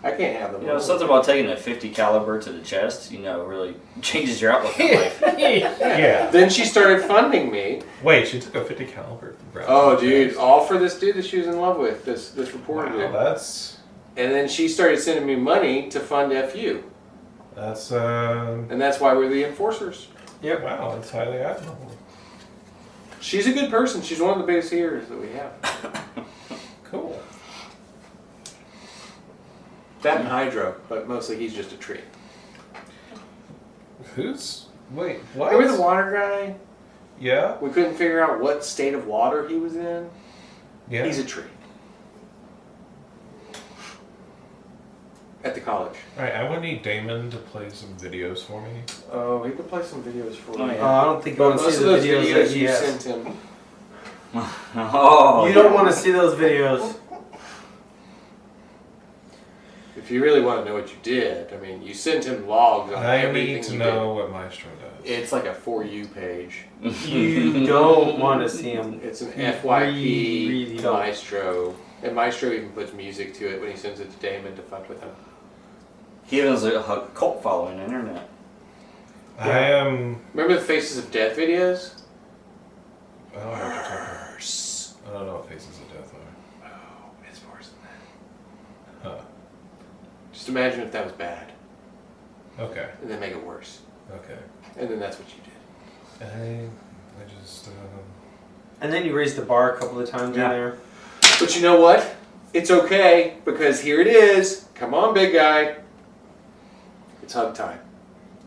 I can't have them. You know, something about taking a 50 caliber to the chest, really changes your outlook on life. Yeah. Then she started funding me. Wait, she took a 50 caliber from Brown. Oh, dude, all for this dude that she was in love with. This reporter Wow, dude. that's And then she started sending me money to fund FU, that's and that's why we're the enforcers. Yep. wow, that's highly admirable. She's a good person. She's one of the biggest healers that we have. Cool. That and Hydro, but mostly he's just a tree. Wait, what? Remember the water guy? Yeah, We couldn't figure out what state of water he was in. yeah. He's a tree. At the college. Alright, I would need Damon to play some videos for me. Oh, he could play some videos for Oh, you. yeah. I don't think you But want to most see of the those videos videos that he you has. sent him. Oh, You don't want to see those videos. If you really want to know what you did, I mean, you sent him logs on I everything need to you know what Maestro does. did. It's like a For You page. You don't want to see them. It's an You FYP really to don't. Maestro. And Maestro even puts music to it when he sends it to Damon to fuck with him. he has a cult following on the internet. I am. Remember the Faces of Death videos? I don't know what you're talking about. I don't know what Faces of Death are. Oh, it's worse than that. Huh. Just imagine if that was bad, Okay. and then make it worse. Okay. And then that's what you did. I just. And then you raised the bar a couple of times Yeah. in there. But you know what? It's okay, because here it is. Come on, big guy. It's hug time.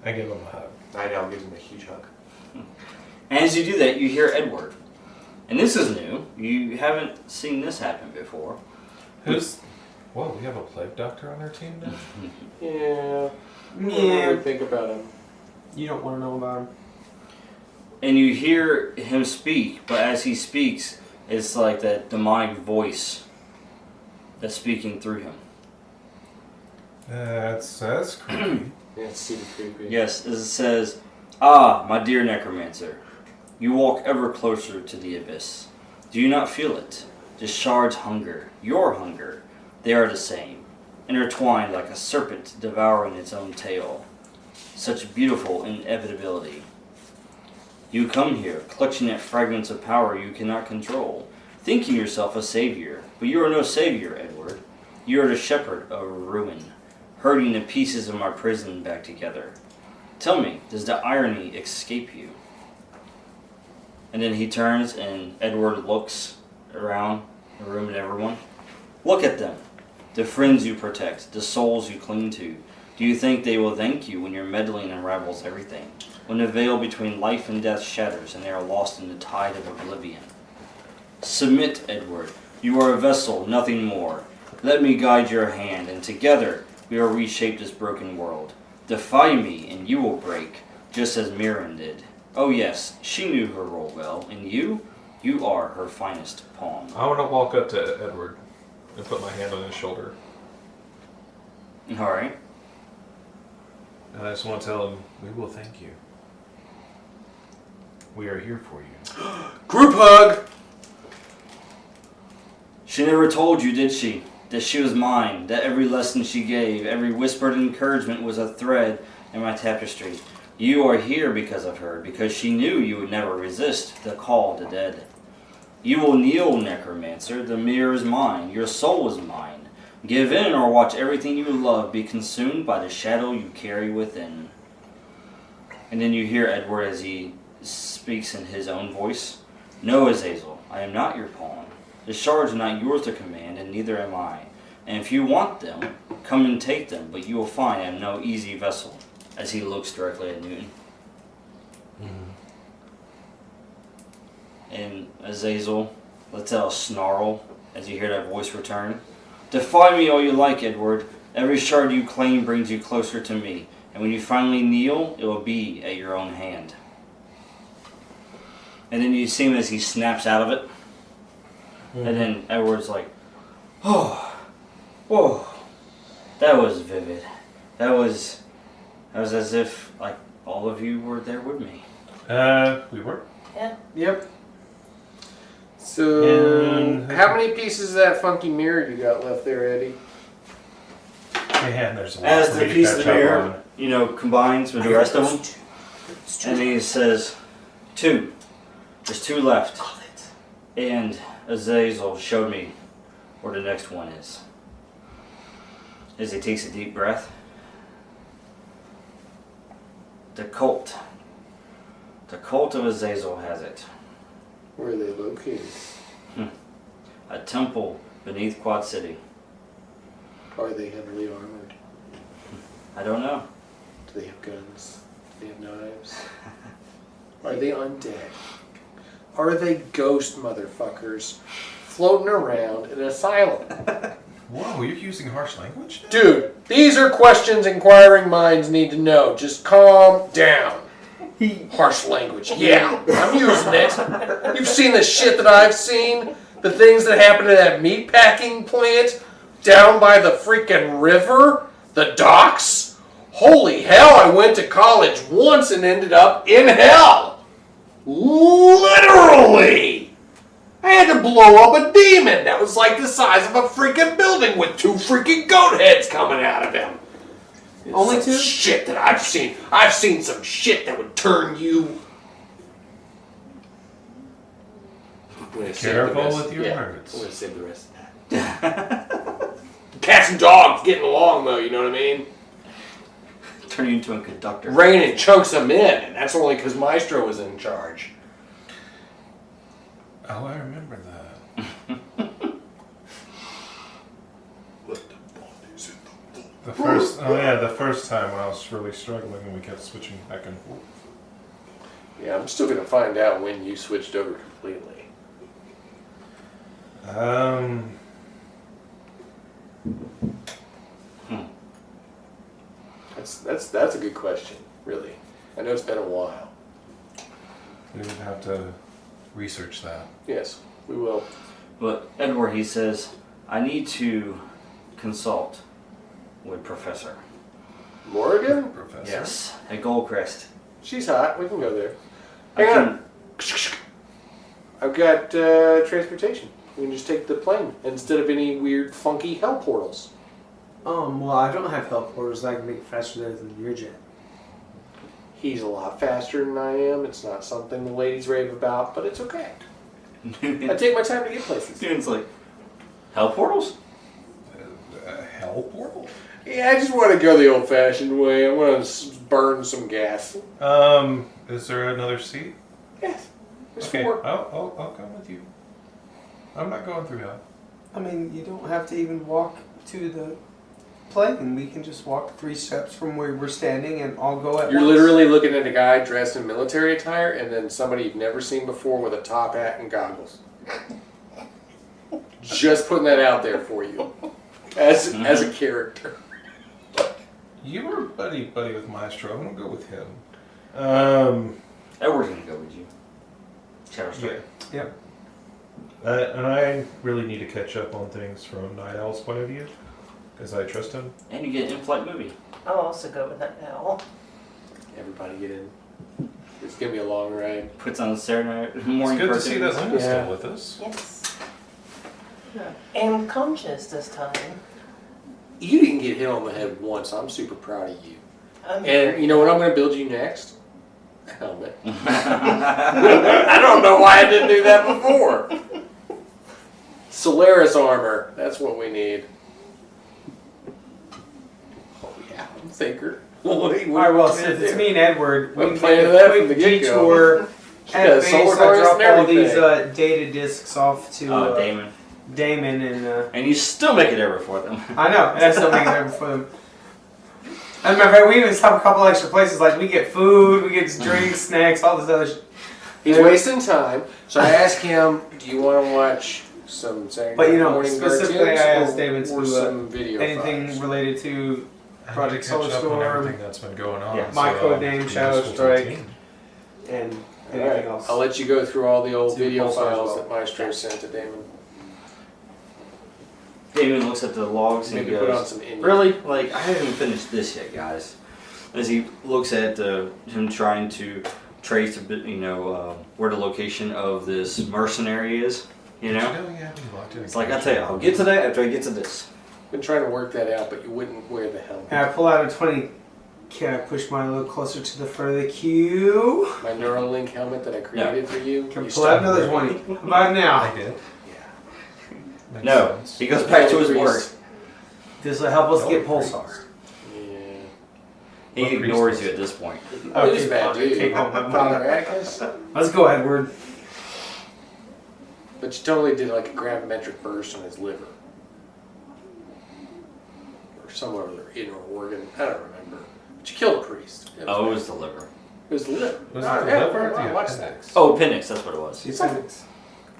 I give him a hug. I know, gives him a huge hug. And as you do that, you hear Edward. And this is new. You haven't seen this happen before. Who's. Whoa, we have a plague doctor on our team now? Yeah. Yeah. Really think about him. You don't want to know about him. And you hear him speak, but as he speaks, it's like that demonic voice that's speaking through him. That's creepy. Yeah, it's super creepy. Yes, as it says, "Ah, my dear necromancer, you walk ever closer to the abyss. Do you not feel it? The shard's hunger, your hunger, they are the same, intertwined like a serpent devouring its own tail. Such beautiful inevitability. You come here, clutching at fragments of power you cannot control, thinking yourself a savior, but you are no savior, Edward. You are the shepherd of ruin, herding the pieces of my prison back together. Tell me, does the irony escape you?" And then he turns and Edward looks around the room at everyone. "Look at them. The friends you protect, the souls you cling to. Do you think they will thank you when your meddling unravels everything? When the veil between life and death shatters and they are lost in the tide of oblivion? Submit, Edward. You are a vessel, nothing more. Let me guide your hand, and together we will reshape this broken world. Defy me, and you will break, just as Mirren did. Oh yes, she knew her role well, and you are her finest pawn." I want to walk up to Edward and put my hand on his shoulder. Alright. And I just want to tell him, we will thank you. We are here for you. Group hug! She never told you, did she? That she was mine, that every lesson she gave, every whispered encouragement was a thread in my tapestry. You are here because of her, because she knew you would never resist the call of the dead. You will kneel, necromancer, the mirror is mine, your soul is mine. Give in or watch everything you love be consumed by the shadow you carry within. And then you hear Edward as he speaks in his own voice. No, Azazel, I am not your pawn. The shards are not yours to command, and neither am I. And if you want them, come and take them, but you will find I am no easy vessel. As he looks directly at Newton. And Azazel lets out a snarl as you hear that voice return. Defy me all you like, Edward. Every shard you claim brings you closer to me. And when you finally kneel, it will be at your own hand. And then you see him as he snaps out of it. And then Edward's like, "Oh, whoa, that was vivid. That was as if, like, all of you were there with me." We were. Yeah. Yep. So, And- how many pieces of that funky mirror you got left there, Eddie? Yeah, there's a lot as for the me to piece of the catch up mirror, on. combines with the rest of them, and he says, 2. There's 2 left. And Azazel showed me where the next one is. As he takes a deep breath, the cult of Azazel has it. Where are they located? A temple beneath Quad City. Are they heavily armored? I don't know. Do they have guns? Do they have knives? Are they undead? Are they ghost motherfuckers floating around in an asylum? Whoa, you're using harsh language now? Dude, these are questions inquiring minds need to know. Just calm down. Harsh language. Yeah, I'm using it. You've seen the shit that I've seen? The things that happened to that meatpacking plant down by the freaking river? The docks? Holy hell, I went to college once and ended up in hell. Literally! I had to blow up a demon that was like the size of a freaking building with 2 freaking goat heads coming out of him. Only Some 2? shit that I've seen. I've seen some shit that would turn you. Careful with your words. I'm gonna save the rest of that. Cats and dogs getting along though, you know what I mean? Turn you into a conductor. Raining chunks of men, and that's only because Maestro was in charge. Oh, I remember that. The first time when I was really struggling and we kept switching back and forth. Yeah, I'm still gonna find out when you switched over completely. That's a good question, really. I know it's been a while. We would have to research that. Yes, we will. But Edward, he says, I need to consult with Professor. Morrigan? Professor? Yes, at Goldcrest. She's hot. We can go there. I Hang can, on. I've got transportation. We can just take the plane instead of any weird, funky hell portals. Well, I don't have help orders. I can make it faster there than your jet. He's a lot faster than I am. It's not something the ladies rave about, but it's okay. I take my time to get places. Student's like, hell portals? Hell portal? Yeah, I just want to go the old-fashioned way. I want to burn some gas. Is there another seat? Yes. There's Okay, 4. I'll come with you. I'm not going through hell. I mean, you don't have to even walk to the plane. We can just walk 3 steps from where we're standing and all go at You're once. literally looking at a guy dressed in military attire and then somebody you've never seen before with a top hat and goggles. Just putting that out there for you. As a character. You were buddy with Maestro. I'm gonna go with him. Edward's gonna go with you. Shadow Strike. Yep. And I really need to catch up on things from Night Owl's point of view, because I trust him. And you get an in-flight movie. I'll also go with that owl. Everybody get in. It's going to be a long ride. Puts on the Saturday It's morning good to see that cartoons. Linda's Yeah. still with us. Yes. And conscious this time. You didn't get hit on the head once. I'm super proud of you. I'm And you know what I'm going to build you next? A helmet. I don't know why I didn't do that before. Solaris armor. That's what we need. Oh yeah, I'm thinker. Alright, well, since it's me and Edward, we I'm can playing get that a from quick the get-go. detour at Yeah, base. solar I harness drop and all these everything. data discs off to Damon. Damon and And you still make it ever for them. I know, and I still make it there for them. As a matter of fact, we even stop a couple extra places. Like we get food, we get drinks, snacks, all this other shit. He's wasting time, so I asked him, "Do you want to watch some Saturday But, you know, morning specifically cartoons I asked or- David or to, some video Anything files?" related to I need to Project catch Solar up on Storm everything that's been going on. Yeah. My so code name, be Shadow useful to the Strike. team. and All anything right, else. I'll let you go through all the old To video Pulsar as files well. that Maestro sent to Damon. Damon looks at the logs and he Maybe put on goes, some indie. really? Like, I haven't even finished this yet, guys. As he looks at him trying to trace a bit, where the location of this mercenary is, you know? Did you know you have me locked in a It's like, I cage? tell you, I'll get to that after I get to this. Been trying to work that out, but you wouldn't wear the helmet. And I pull out a 20. Can I push mine a little closer to the front of the queue? My Neuralink helmet that I created for you. Can you pull out stopped another wearing 20. How about now? I did. Yeah. Makes No, sense. he goes back to his work. This will help us get Priest. Pulsar. Yeah. He What ignores priest you was at this point. Oh, he's bad, fine. dude. Take home my Father money. Atticus. Let's go, Edward. But you totally did like a gravimetric burst on his liver. Or somewhere other inner organ. I don't remember. But you killed a priest. Oh, it bad. was the liver. It was the liver. Was Oh, it the yeah, liver or wow, the watch that. appendix? Oh, appendix, that's what it was. The appendix.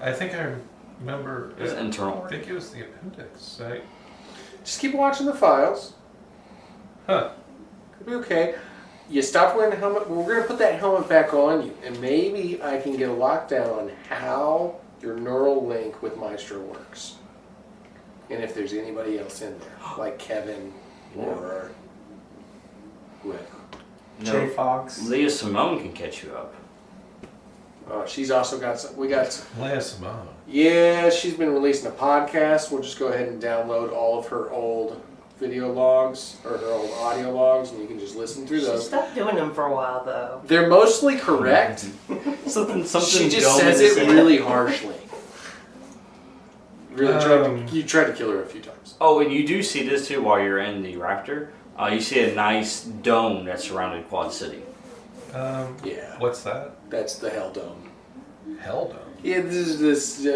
I think I remember. It was internal. I think it was the appendix. Just keep watching the files. Huh. It'll be okay. You stopped wearing the helmet. We're going to put that helmet back on you. And maybe I can get a lockdown on how your neural link with Maestro works. And if there's anybody else in there, like Kevin or whoever. J No, Fox. Leah Simone can catch you up. She's also got some. We got some. Leia Simone. Yeah, she's been releasing a podcast. We'll just go ahead and download all of her old video logs or her old audio logs, and you can just listen through She those. stopped doing them for a while, though. They're mostly correct. Something She just dumb says to it say. really harshly. Really Um, you tried to kill her a few times. Oh, and you do see this too while you're in the Raptor. You see a nice dome that surrounded Quad City. Yeah, What's that? that's the Hell Dome. Hell Dome. Yeah, this is this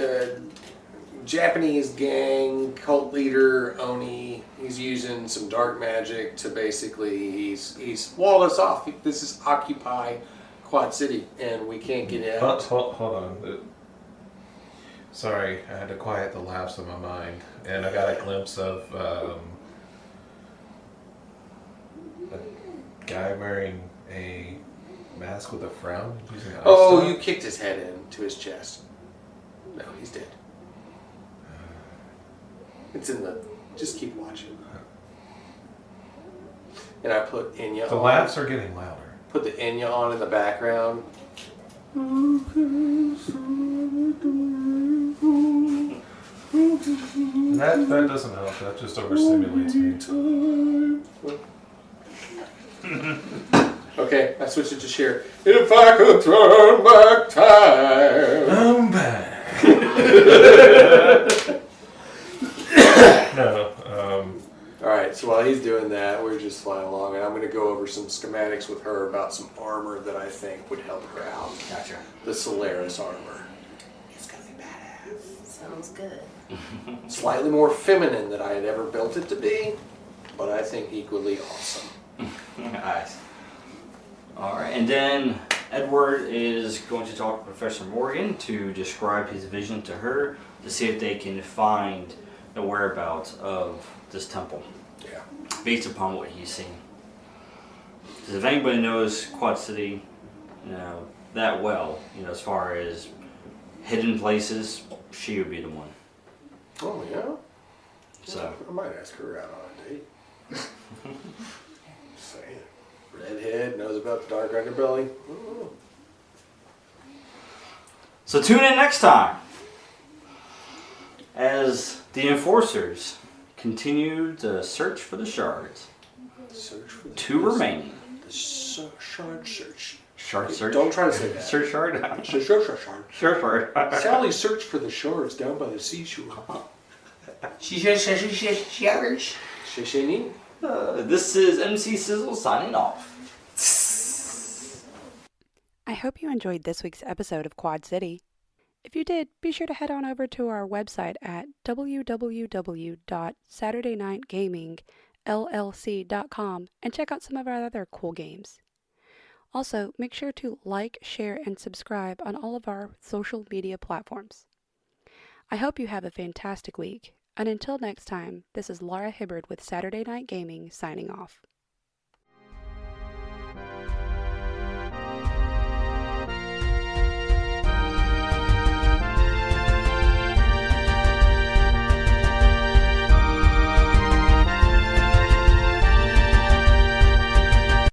Japanese gang cult leader Oni. He's using some dark magic to basically he's walled us off. This is Occupy Quad City, and we can't get out. Hold on. Sorry, I had to quiet the lapse of my mind, and I got a glimpse of a guy wearing a mask with a frown using an ice Oh, dog. you kicked his head into his chest. No, he's dead. It's in the. Just keep watching. And I put Enya The on. laughs are getting louder. Put the Enya on in the background. That doesn't help. That just overstimulates me. Okay, I switched it to share. If I could turn back time. I'm back. No. Alright, so while he's doing that, we're just flying along, and I'm going to go over some schematics with her about some armor that I think would help her out. Gotcha. The Solaris armor. It's going to be badass. Sounds good. Slightly more feminine than I had ever built it to be, but I think equally awesome. Nice. Alright, and then Edward is going to talk to Professor Morgan to describe his vision to her to see if they can find the whereabouts of this temple Yeah. based upon what he's seen. Because if anybody knows Quad City, that well, as far as hidden places, she would be the one. Oh, yeah? So, I might ask her out on a date. Saying. Redhead, knows about the dark underbelly. Ooh. so tune in next time as the enforcers continue to search for the shards. Search for the Two remaining. The shard search. Shard search? Don't try to say that. Search shard? Shard. Shard. Sally searched for the shards down by the seashore. Shishini? This is MC Sizzle signing off. I hope you enjoyed this week's episode of Quad City. If you did, be sure to head on over to our website at www.saturdaynightgamingllc.com and check out some of our other cool games. Also, make sure to like, share, and subscribe on all of our social media platforms. I hope you have a fantastic week, and until next time, this is Laura Hibbard with Saturday Night Gaming signing off.